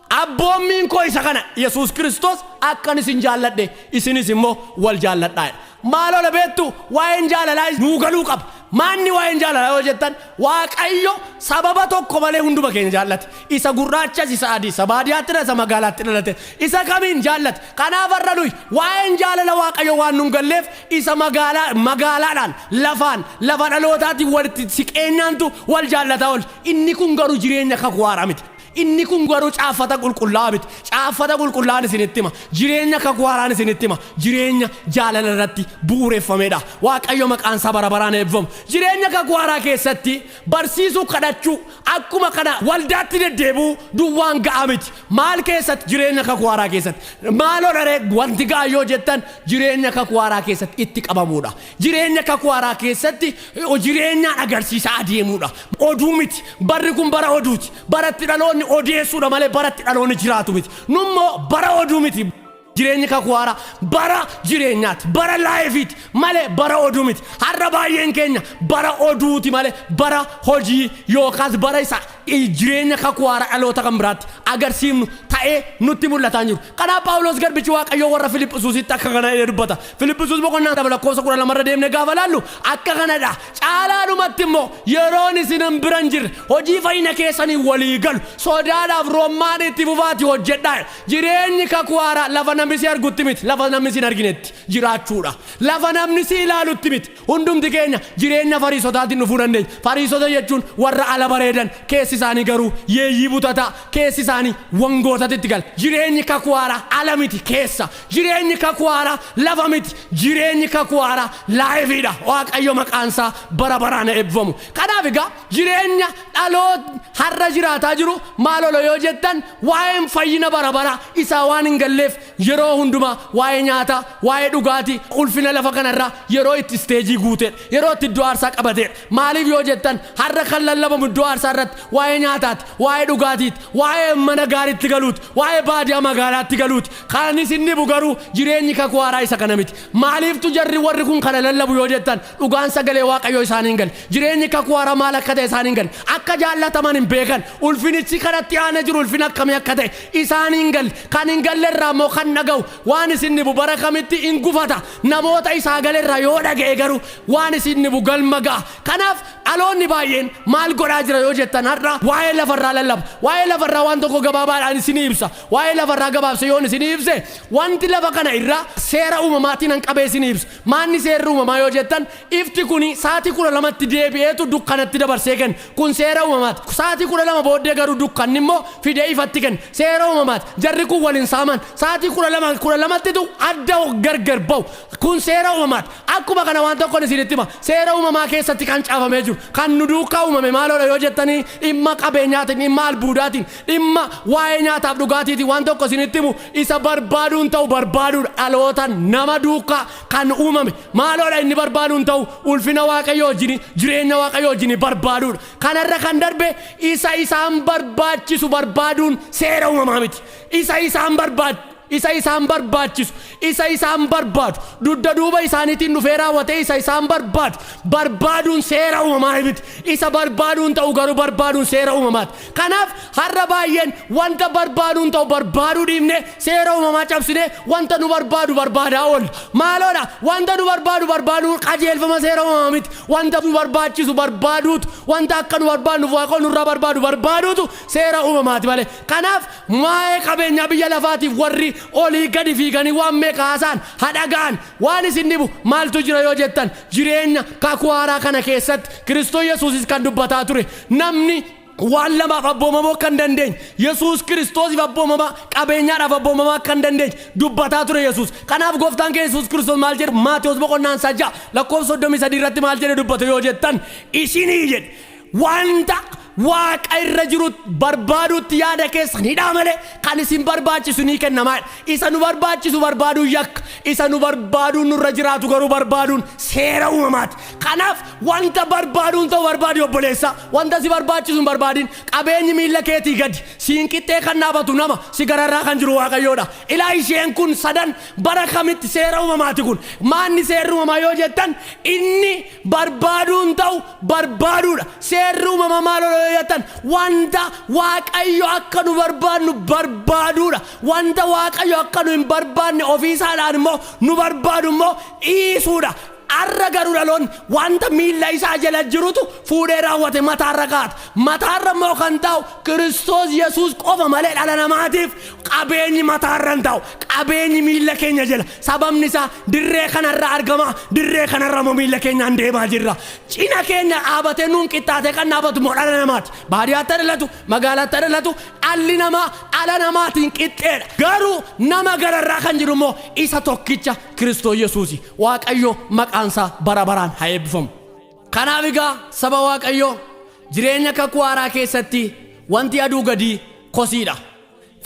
abboommiin koo isa kana Yesuus Kiristoos akkan isin jaalladhe isinis immoo wal jaalladhaa. Maaloo beektu waa'een jaalalaa nuu galuu qaba. Maanni waa'een jaalalaa yoo jettan Waaqayyo sababa tokko malee hunduma keenya jaallate. Isa gurraachas isa adii isa baadiyyaatti dhalate isa magaalaatti dhalate isa kamiin jaallate. Kanaaf har'a nuyi waa'een jaalala Waaqayyo waan nun galleef isa magaalaadhaan lafa dhalootaatiin walitti siqeenyaantu wal jaallataa ol. Inni kun garuu jireenya Kakuu Haaraa miti. Inni kun garuu caafata qulqullaa'aa miti. Caafata qulqullaa'aan isinitti hima. Jireenya Kakuu Haaraan isinitti hima. Jireenya jaalala irratti bu'uureffamedha. Waaqayyo maqaan isaa bara baraan eebbifamu. Jireenya Kakuu Haaraa keessatti barsiisuu kadhachuu akkuma kana waldaatti deddeebi'uu duwwaan ga'a miti. Maal keessatti jireenya Kakuu Haaraa keessatti maaloo dharee wanti ga'a yoo jettan jireenya Kakuu Haaraa keessatti itti qabamuudha. Jireenya Kakuu Haaraa keessatti jireenyaan agarsiisaa adeemuudha. Oduu miti. Barri kun bara oduuti. Baratti dhaloonni odeessuudha malee baratti dhaloonni jiraatu miti. Nummoo bara oduu miti. Jireenyi Kakuu Haaraa bara jireenyaati. Bara laayifiiti malee bara oduu miti. Har'a baay'een keenya bara oduuti malee bara hojii yookaas bara isa jireenya Kakuu Haaraa dhaloota kan biraatti agarsiifnu ta'ee nutti mul'ataa jiru. Kanaaf Phaawulos garbichi Waaqayyoo warra Filiphisiisitti akka kana dubbata. Filiphisiis boqonnaa lakkoofsa 12 deemnee gaafa laallu akka kanadha. Caalaalumatti immoo yeroon isin bira hin jirre hojii fayyina keessanii walii galu sodaadhaaf roommaan itti fufaati hojjedhaa. Jireenyi Kakuu Haaraa lafa namni si argutti miti. Lafa namni si hin arginetti jiraachuudha. Lafa namni si ilaalutti miti. Hundumti keenya jireenya Fariisotaatiin dhufuu dandeenya. Fariisota jechuun warra ala bareedan keessi isaanii garuu yeeyyii butataa keessi isaanii wangootatti gala. Jireenyi Kakuu Haaraa ala miti keessa. Jireenyi Kakuu Haaraa lafa miti. Jireenyi Kakuu Haaraa laayifiidha. Waaqayyo maqaan isaa bara baraan eebbifamu. Kanaaf egaa jireenya dhaloota har'a jiraataa jiru maaloo yoo jettan waa'een fayyina bara bara isaa waan hin galleef yeroo hundumaa waa'ee nyaataa waa'ee dhugaatii ulfina lafa kanarraa yeroo itti isteejii guute yeroo itti iddoo aarsaa qabate. Maaliif yoo jettan har'a kan lallabamu iddoo aarsaa irratti waa'ee nyaataati waa'ee dhugaatiiti waa'ee mana gaariitti galuuti waa'ee baadiyyaa magaalaatti galuuti. Kan isin dhibu garuu jireenyi Kakuu Haaraa isa kana miti. Maaliiftu jarri warri kun kana lallabu yoo jettan dhugaan sagalee Waaqayyoo isaaniin galle. Jireenyi Kakuu Haaraa maal akka ta'e isaaniin galle. Akka jaallataman hin beekan. Ulfinichi kanatti aanee jiru ulfini akkamii akka ta'e isaaniin galle. Kan hin galle irraa immoo kan dhaga'u waan isin dhibu bara kamitti hin gufata. Namoota isaa galerraa yoo dhaga'e garuu waan isin dhibu galma ga'a. Kanaaf dhaloonni baay'een maal godhaa jira yoo jettan har'a waa'ee lafarraa lallaba. Waa'ee lafarraa waan tokko gabaabaadhaan isin ibsa. Waa'ee lafarraa gabaabse yoon isin ibse wanti lafa kana irraa seera uumamaatiin han qabee isin ibsa. Maanni seerri uumamaa yoo jettan ifti kuni sa'aatii 12tti deebi'eetu dukkanatti dabarsee kenna. Kun seera uumamaati. Sa'aatii 12 booddee garuu dukkanni immoo fidee ifatti kenna. Seera uumamaati. Jarri kun waliin saaman sa'aatii 12tti adda gargar ba'u. Kun seera uumamaati. Akkuma kana waan tokkoon isinitti hima. Seera uumamaa keessatti kan caafamee jiru. Kan nu duukaa uumame maaloodha yoo jettanii dhimma qabeenyaatiin dhimma albuudaatiin dhimma waa'ee nyaataaf dhugaatiitiin waan tokko isinitti himu isa barbaaduun ta'u barbaaduudha. Dhaloota nama duukaa kan uumame maaloodha inni barbaaduun ta'u ulfina Waaqayyoo wajjin jireenya Waaqayyoo wajjin barbaaduudha. Kanarra kan darbe isa isaan barbaachisu barbaaduun seera uumamaa miti. Isa isaan barbaachisu isa isaan barbaadu dudda duuba isaaniitiin dhufee raawwatee isa isaan barbaaduun seera uumamaa miti. Isa barbaaduun ta'u garuu barbaaduun seera uumamaati. Kanaaf har'a baay'een wanta barbaaduun ta'u barbaaduu dhiifne seera uumamaa cabsine wanta nu barbaadaa oolla. Maaloodha wanta nu barbaadu qajeelfama seera uumamaa miti. Wanta nu barbaachisu barbaaduutu wanta akka nu barbaadnuuf Waaqayyo nurraa barbaaduutu seera uumamaati malee. Kanaaf waa'ee qabeenyaa biyya lafaatiif warri olii gadi fiiganii waan meeqa haasaan hadhagaan waan isin dhibu maaltu jira yoo jettan jireenya Kakuu Haaraa kana keessatti Kiristoos Yesuusis kan dubbataa ture. Namni waan lamaaf abboomamuu kan dandeenye Yesuus Kiristoosiif abboomamaa qabeenyaadhaaf abboomamaa kan dandeenye dubbataa ture Yesuus. Kanaaf gooftaan keenya Yesuus Kiristoos maal jedhe Maatewos boqonnaan 6 lakkoofsa 33 irratti maal jedhe dubbate yoo jettan isinii jedhe wanta waaqa irra jiru barbaaduutti yaada keessan hidhaa malee kan isin barbaachisu ni kennamaadha. Isa nu barbaachisu barbaaduu yakka, isa nu barbaaduun nurra jiraatu garuu barbaaduun seera uumamaati. Kanaaf wanta barbaaduun ta'u barbaadi obboleessa, wanta si barbaachisu hin barbaadin. Qabeenyi miilla keetii gadi siin qixxee kan dhaabatu nama si gararraa kan jiru Waaqayyoodha. Ilaa isheen kun sadan bara kamitti seera uumamaati kun? Maanni seerri uumamaa yoo jettan inni barbaaduun ta'u barbaaduudha. Seerri uumamaa maal yoo jettan wanta Waaqayyo akka nu barbaadnu barbaaduudha. Wanta Waaqayyo akka nu hin barbaadne ofiisaadhaan immoo nu barbaadu immoo dhiisuudha. Arra garuu dhaloonni wanta miilla isaa jala jirutu fuudhee raawwate mataarra kaata. Mataarra immoo kan ta'u Kiristoos Yesuus qofa malee dhala namaatiif qabeenyi mataarra hin ta'u. Qabeenyi miilla keenya jala. Sababni isaa dirree kanarra argama. Dirree kanarra immoo miilla keenyaan deemaa jirra. Cina keenya dhaabatee nuun qixxaatee kan dhaabatu immoo dhala namaati. Baadiyyaatti dhalatu, magaalaatti dhalatu, dhalli namaa dhala namaatiin qixxeedha. Garuu nama gararraa kan jiru immoo isa tokkicha Kiristoos Yesuusi. Waaqayyo maqaansaa bara baraan haa eebbifamu. Kanaaf egaa saba Waaqayyoo jireenya kakuu haaraa keessatti wanti aduu gadi kosiidha.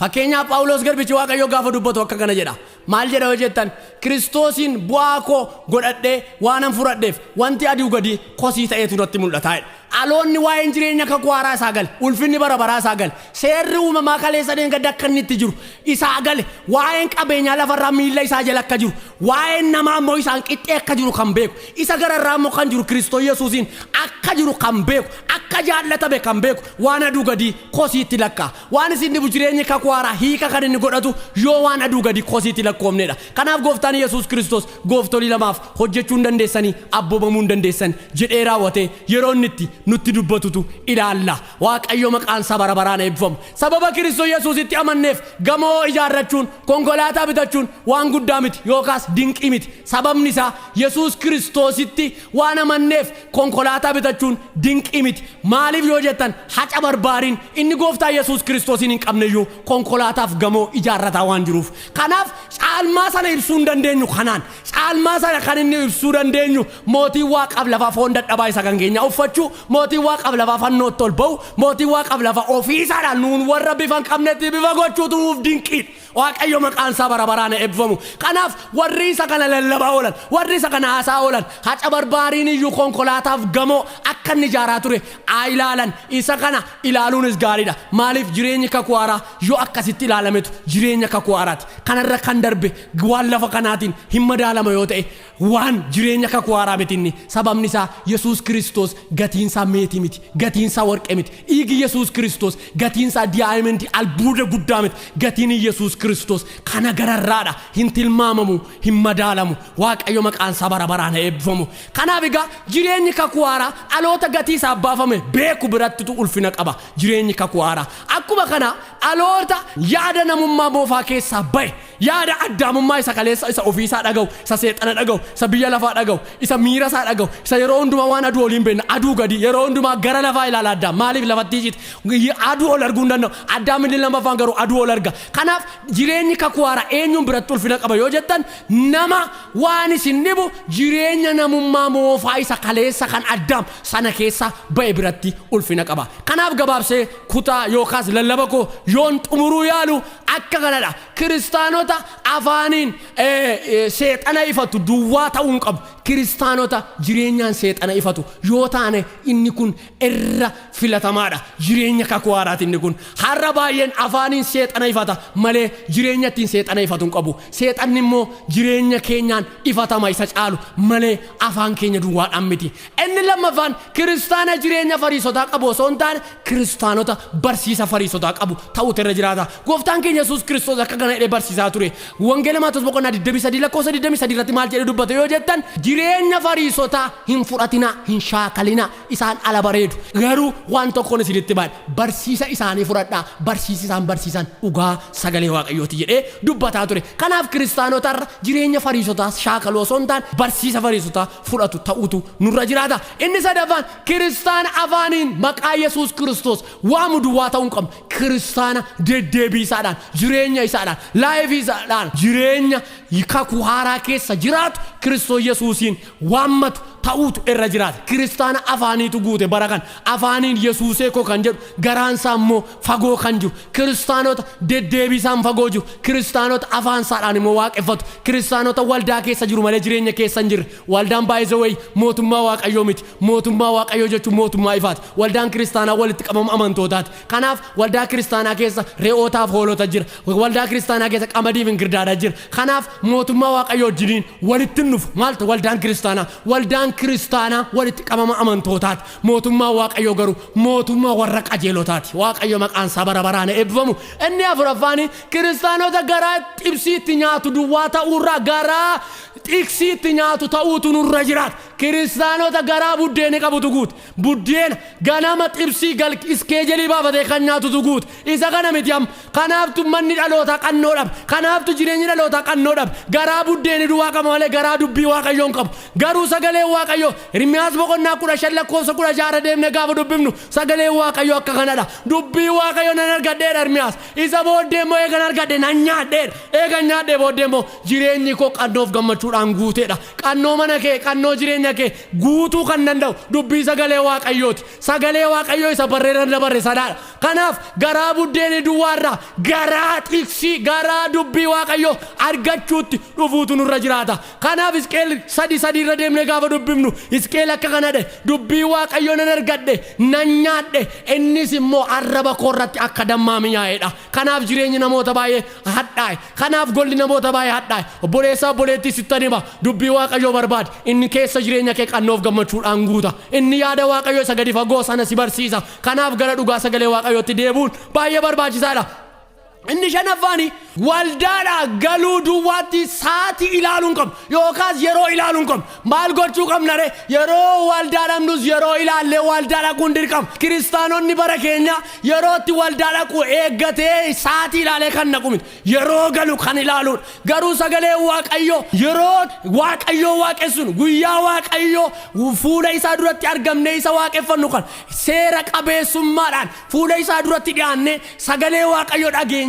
Fakkeenyaaf Phaawulos garbichi Waaqayyoo gaafa dubbatu akka kana jedha. Maal jedha yoo jettan Kiristoosiin bu'aa koo godhadhee waanan fudhadheef wanti aduu gadi kosii ta'eetu natti mul'ata. Aloonni waa'een jireenya kakuu haaraa isaa gale, ulfinni bara baraa isaa gale, seerri uumamaa kaleessa gadda akka inni itti jiru isaa gale, waa'een qabeenyaa lafarraa miilla isaa jala akka jiru, waa'een namaa immoo isaan qixxee akka jiru kan beeku, isa gararraa immoo kan jiru Kiristoos Yesuusiin akka jiru kan beeku, akka jaallatame kan beeku waan aduu gadi kosiitti lakkaa. Waan isin dhibu jireenyi kakuu haaraa hiika kan inni godhatu yoo waan aduu gadi kosiitti lakkoomnedha. Kanaaf gooftaan Yesuus Kiristoos gooftolii lamaaf hojjechuu hin dandeessanii, abboomamuu hin dandeessan jedhee raawwatee yeroo inni itti nutti dubbatutu ilaalla. Waaqayyo maqaan isaa bara baraan eebbifamu. Sababa Kiristoos Yesuusitti amanneef gamoo ijaarrachuun, konkolaataa bitachuun waan guddaa miti yookaas dinqii miti. Sababni isaa Yesuus Kiristoositti waan amanneef konkolaataa bitachuun dinqii miti. Maaliif yoo jettan haca barbaariin inni gooftaa Yesuus Kiristoosiin hin qabneyyuu konkolaataaf gamoo ijaarrataa waan jiruuf. Kanaaf caalmaa sana ibsuu hin dandeenyu. Kanaan caalmaa sana kan inni ibsuu dandeenyu mootii waaqaaf lafaa foon dadhabaa isa kan keenya uffachuu, mootii waaqaaf lafaa fannootti ol ba'u, mootii waaqaaf lafaa ofiisaadhaan nuun warra bifa hin qabnetti bifa gochuutu nuuf dinqiidha. Waaqayyo maqaan isaa bara baraan eebbifamu. Kanaaf warri isa kana lallabaa oolan, warri isa kana haasaa oolan haca barbaariin iyyuu konkolaataaf gamoo akka inni ijaaraa ture ilaalan. Isa kana ilaaluunis gaariidha. Maaliif jireenyi kakuu haaraa yoo akkasitti ilaalametu jireenya kakuu haaraati. Kanarra kan darbe waan lafa kanaatiin hin madaalama yoo ta'e waan jireenya kakuu haaraa miti. Sababni isaa Yesuus Kiristoos gatiinsaa meetii miti, gatiinsaa warqee miti. Dhiigi Yesuus Kiristoos gatiinsaa diyaamendii albuuda guddaa miti. Gatiin Yesuus Kiristoos kana gararraadha. Hin tilmaamamu, hin madaalamu. Waaqayyo maqaan isaa bara baraan eebbifamu. Kanaaf egaa jireenyi kakuu haaraa dhaloota gatii isaa baafame beeku birattitu ulfina qaba. Jireenyi kakuu haaraa akkuma kana dhaloota yaada namummaa moofaa keessaa bahe, yaada addaamummaa isa kaleessa isa ofiisaa dhaga'u, isa seexana dhaga'u, isa biyya lafaa dhaga'u, isa miira isaa dhaga'u, isa yeroo hundumaa waan aduu waliin beekna, aduu gadi yeroo hundumaa gara lafaa ilaala. Addaam maaliif lafatti jite aduu ol arguu hin danda'u. Addaam inni lammaffaan garuu aduu ol arga. Kanaaf jireenyi kakuu haaraa eenyuun biratti ulfina qaba yoo jettan nama waan isin dhibu jireenya namummaa moofaa isa kaleessa kan addaam sana keessa bahe biratti ulfina qaba. Kanaaf gabaabsee kutaa yookaas lallaba koo yoon xumuruu yaalu akka kanadha. Kiristaanota afaaniin seexana ifatu duwwaa ta'uu hin qabu. Kiristaanota jireenyaan seexana ifatu yoo taane inni kun irra filatamaadha. Jireenya kakuu haaraati inni kun. Har'a baay'een afaaniin seexana ifata malee jireenya ittiin seexana ifatu hin qabu. Seexanni immoo jireenya keenyaan ifatama isa caalu malee afaan keenya duwwaadhaan miti. Inni lammaffaan kiristaana jireenya fariisotaa qabu osoo hin taane kiristaanota barsiisa fariisotaa qabu ta'uutu irra jiraata. Gooftaan keenya Yesuus Kiristoos akka kana jedhee barsiisaa ture. Wangeela Maatewos boqonnaa 23 lakkoofsa 23 irratti maal jedhee dubbate yoo jettan jireenya fariisotaa hin fudhatinaa, hin shaakalinaa, isaan ala bareedu. Garuu waan tokkoon isinitti baadha. Barsiisa isaanii fudhadhaa. Barsiisi isaan barsiisan dhugaa sagalee Waaqayyooti jedhee dubbataa ture. Kanaaf kiristaanotarra jireenya fariisotaa shaakaluu osoo hin taane barsiisa fariisotaa fudhatu ta'uutu nurra jiraata. Inni sadaffaan kiristaana afaaniin maqaa Yesuus Kiristoos waamu duwwaa ta'uu hin qabnu. Kiristaana deddeebii isaadhaan, jireenya isaadhaan, laayifii isaadhaan jireenya kakuu haaraa keessa jiraatu Kiristoos Yesuusiin waammatu ta'uutu irra jiraata. Kiristaana afaaniitu guute bara kan afaaniin Yesuusee koo kan jedhu garaansaa immoo fagoo kan jiru. Kiristaanota deddeebisaan fagoo jiru. Kiristaanota afaansaadhaan immoo waaqeffatu. Kiristaanota waldaa keessa jiru malee jireenya keessa hin jirre. Waldaan baay'ee mootummaa Waaqayyoo miti. Mootummaa Waaqayyoo jechuun mootummaa ifaati. Waldaan kiristaanaa walitti qabama amantootaati. Kanaaf waldaa kiristaanaa keessa re'ootaaf hoolota jira. Waldaa kiristaanaa keessa qamadiif ingirdaadha jira. Kanaaf mootummaa Waaqayyoo jiniin walitti nufu maaltu waldaan kiristaanaa. Waldaan kiristaanaa walitti qabama amantootaati. Mootummaa Waaqayyoo garuu mootummaa warra qajeelotaati. Waaqayyo maqaan isaa bara baraan eebbifamu. Inni afuraffaani kiristaanota garaa xibsiitti nyaatu duwwaa ta'uurraa garaa xiksiitti nyaatu ta'uutu nurra jiraata. Kiristaanota garaa buddeena qabutu guute. Buddeena ganama xibsii iskeejelii baafatee kan nyaatutu guute. Isa kana miti amma. Kanaaftu manni dhalootaa qannoo dhabe. Kanaaftu jireenyi dhalootaa qannoo dhabe. Garaa buddeeni duwwaa qaba malee garaa dubbii Waaqayyoon qabu. Garuu sagalee Waaqayyoo Ermiyaas boqonnaa 15 lakkoofsa 16 deemnee gaafa dubbifnu sagalee Waaqayyoo akka kanadha. Dubbii Waaqayyoo nan argadheedha Ermiyaas. Isa booddee immoo eegan argadhe nan nyaadheedha. Eegan nyaadhee booddee immoo jireenyi koo qannoof gammachuudhaan guuteedha. Qannoo mana kee qannoo jireenya kee guutuu kan danda'u dubbii sagalee Waaqayyooti. Sagalee Waaqayyoo isa barreeran dabarre sadaadha. Kanaaf garaa buddeeni duwwaarraa garaa xiksii garaa dubbii Waaqayyoo argachuutti dhufuutu nurra jiraata. Kanaaf Hisqeel 3:3 irra deemnee gaafa dubbifnu Hisqeel akka kanadhe dubbii Waaqayyoo nan argadhe nan nyaadhe innis immoo arraba koorratti akka dammaa mi'aa'eedha. Kanaaf jireenyi namoota baay'ee hadhaa'e. Kanaaf golli namoota baay'ee hadhaa'e. Obboleessaa obboleettii sitti hima dubbii Waaqayyoo barbaade inni keessa jireenya kee qannoof gammachuudhaan guuta. Inni yaada Waaqayyoo isa gadi fagoo sana si barsiisa. Kanaaf gara dhugaa sagalee Waaqayyootti deebuun baay'ee barbaachisaadha. Inni shanaffaani waldaadhaa galuu duwwaatti saatii ilaaluun qabna yookaas yeroo ilaaluun qabna. Maal gochuu qabna ree? Yeroo waldaadhaan nus yeroo ilaallee waldaadhaa kun dirqama. Kiristaanonni bara keenya yerootti waldaadhaa kun eeggatee saatii ilaalee kan naqu miti. Yeroo galu kan ilaaluun garuu sagalee Waaqayyoo yeroo Waaqayyoo waaqessuun guyyaa Waaqayyoo fuula isaa duratti argamnee isa waaqeffannu kan seera qabeessummaadhaan fuula isaa duratti dhiyaannee sagalee Waaqayyoo dhageenya.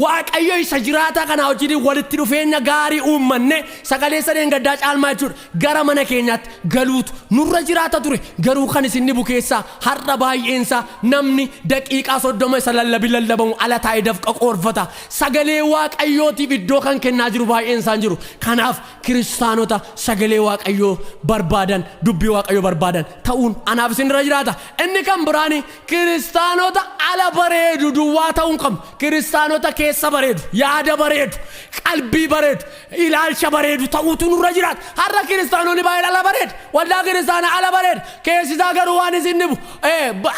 Waaqayyo isa jiraata kana wajjin walitti dhufeenya gaarii uummanne sagalee sadeen gaddaa caalmaa jechuudha. Gara mana keenyaatti galuutu nurra jiraata ture. Garuu kan isin dhibu keessaa har'a baay'eensaa namni daqiiqaa 30 isa lallabamu ala taa'ee dafqa qoorfata. Sagalee Waaqayyootiif iddoo kan kennaa jiru baay'eensaan jiru. Kanaaf kiristaanota sagalee Waaqayyoo barbaadan dubbii Waaqayyoo barbaadan ta'uun anaaf isin irra jiraata. Inni kan biraani kiristaanota ala bareedu duwwaa ta'uun qabna. Kiristaanota keessa bareedu, yaada bareedu, qalbii bareedu, ilaalcha bareedu ta'uutu nurra jiraata. Har'a kiristaanonni baay'een ala bareedu. Waldaa kiristaanaa ala bareedu. Keessisaa garuu waan isin dhibu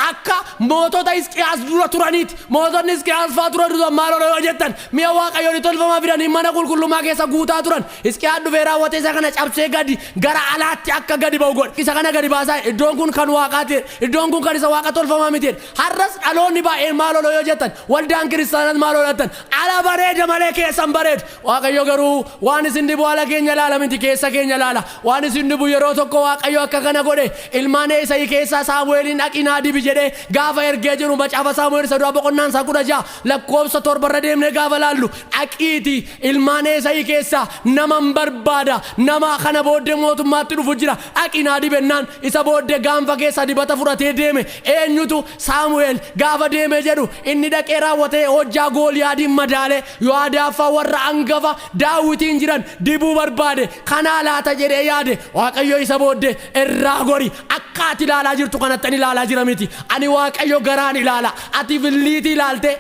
akka mootota Hisqiyaas dura turaniiti. Mootonni Hisqiyaas fa'aa dura maaloo yoo jettan mi'a Waaqayyoon tolfamaa fidanii mana qulqullummaa keessa guutaa turan. Hisqiyaas dhufee raawwatee isa kana cabsee gadi gara alaatti akka gadi ba'u godhe. Isa kana gadi baasaa iddoon kun kan Waaqaati. Iddoon kun kan isa Waaqa tolfamaa miti. Har'as dhaloonni baay'een maaloo yoo jettan waldaan kiristaanaas maaloo jettan ala bareeda malee keessan bareedu. Waaqayyo garuu waan isin dhibu ala keenya laala miti keessa keenya laala. Waan isin dhibu yeroo tokko Waaqayyo akka kana godhe ilmaan Esaayii keessaa Saamu'eelin dhaqinaa dibi jedhee gaafa ergee jiru macaafa Saamu'eel isa duraa boqonnaan isaa 16 lakkoofsa 7 irra deemnee gaafa laallu dhaqiiti ilmaan Esaayii keessaa nama barbaada nama kana booddee mootummaatti dhufu jira dhaqinaa dibennaan isa booddee gaanfa keessa dibata fudhatee deeme eenyutu Saamu'eel gaafa deeme jedhu inni dhaqee raawwatee hojjaa Gooliyaadiin madaale Yo'aadaafa warra angafa Daawitiin jiran dibuu barbaade kana laata jedhee yaade Waaqayyo isa booddee irraa gori akka ati ilaalaa jirtu kanatti ani ilaalaa jira miti ani Waaqayyo garaan ilaala ati villiitii ilaalte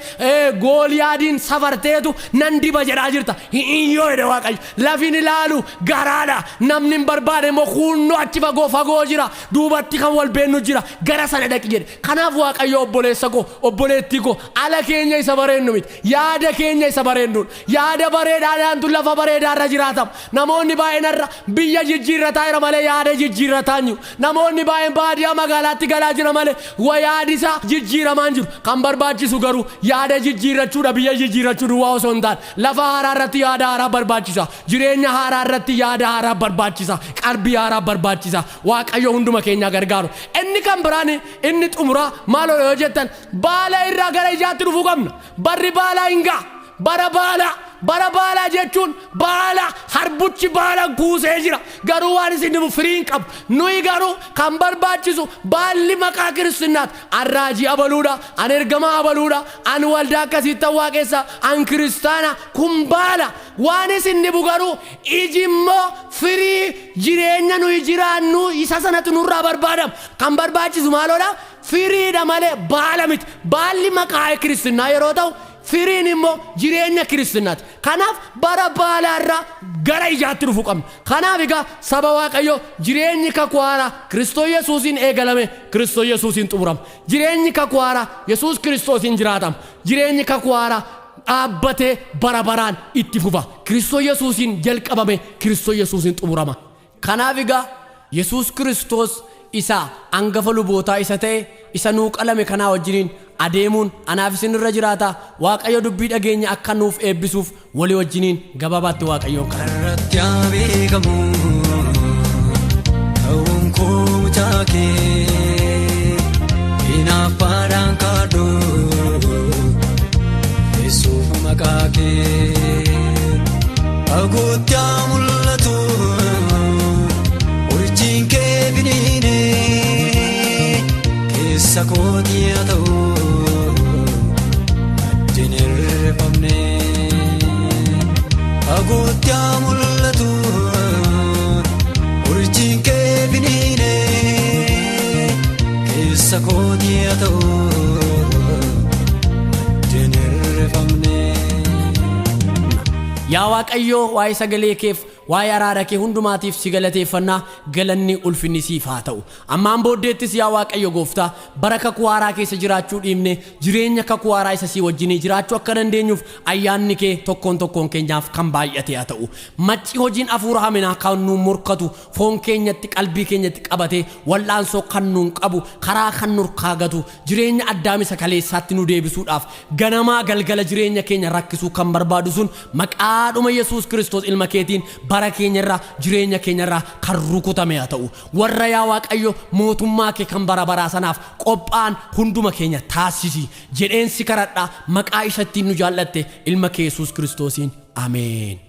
Gooliyaadiin safarteetu nan diba jedhaa jirta hiyyoo jedhe Waaqayyo lafin ilaalu garaadha namni barbaade immoo hunnoo achi fagoo jira duubatti kan wal beennu jira gara sana dhaqi jedhe. Kanaaf Waaqayyo obboleessa koo obboleettii koo ala keenya isa bareennu miti yaada keenya isa bareennuun yaada bareedaadhaan tu lafa bareedaarra jiraatam. Namoonni baay'een irra biyya jijjiirrataa jira malee yaada jijjiirrataa jiru. Namoonni baay'een baadiyyaa magaalaatti galaa jira malee yaadisa jijjiiramaan jiru. Kan barbaachisu garuu yaada jijjiirrachuudha biyya jijjiirrachuu duwwaa osoo hin taane lafa haaraa irratti yaada haaraa barbaachisa. Jireenya haaraa irratti yaada haaraa barbaachisa. Qalbii haaraa barbaachisa. Waaqayyo hunduma keenya gargaaru. Inni kan biraan inni xumuraa maaloo yoo jettan baala irraa gara ijaatti dhufuu qabna. Barri baala hingaa bara baala bara baalaa jechuun baala harbuchi baala kuusee jira garuu waan isin firiin qabu nuyi garuu kan barbaachisu baalli maqaa Kiristaanaat an raajii abaluudha an ergamaa abaluudha an waldaa akkasitti waaqessa an kiristaana kun baala waan isin garuu ijimmoo firii jireenya nuyi jiraannu isa sanatu nurraa barbaadam kan barbaachisu maaloodha firiidha malee baala miti baalli maqaa Kiristaanaa yeroo ta'u firiin immoo jireenya Kiristaanaati kanaaf bara baalaarraa gara ijaatti dhufu qabna kanaaf egaa saba Waaqayyo jireenyi kakuu haaraa Kiristoos Yesuusiin eegalame Kiristoos Yesuusiin xumurama jireenyi kakuu haaraa Yesuus Kiristoosiin jiraatama jireenyi kakuu haaraa dhaabbatee bara baraan itti fufa Kiristoos Yesuusiin jalqabame Kiristoos Yesuusiin xumurama kanaaf egaa Yesuus Kiristoos isa angafa lubootaa isa ta'e isa nuu qalame kanaa wajjiniin adeemuun anaaf isin irra jiraata Waaqayyo dubbii dhageenya akka nuuf eebbisuuf walii wajjiniin gabaabatti Waaqayyoon karratti beekamu ta'uun koo taakee inaaffaadhaan kaadhoo yesuuf maqaa kee agootti mul'atu urjiin kee biniinee keessa kootii haa ta'u agootti mul'atu urjiin kee biniinee keessa kootii haa ta'u yaa Waaqayyo waa'ee sagalee keef waa'ee araara kee hundumaatiif si galateeffannaa galanni ulfinni siif haa ta'u ammaan booddeettis yaa Waaqayyo gooftaa bara kakuu haaraa keessa jiraachuu dhiibne jireenya kakuu haaraa isa si wajjinii jiraachuu akka dandeenyuuf ayyaanni kee tokkoon keenyaaf kan baay'ate haa ta'u macci hojiin hafuura haminaa kan nu morkatu foon keenyatti qalbii keenyatti qabate wal'aansoo kan nuun qabu karaa kan nurkaagatu jireenya addaamisa kaleessaatti nu deebisuudhaaf ganamaa galgala jireenya keenya rakkisuu kan barbaadu sun maqaadhuma Yesuus Kiristoos ilma keetiin bara keenyarraa jireenya keenyarraa kan rukutame haa ta'u warra yaa Waaqayyo mootummaa kee kan bara baraa sanaaf qophaan hunduma keenya taasisi jedheensi kadhadhaa maqaa isatti nu jaallatte ilma kee Yesuus Kiristoosiin ameen.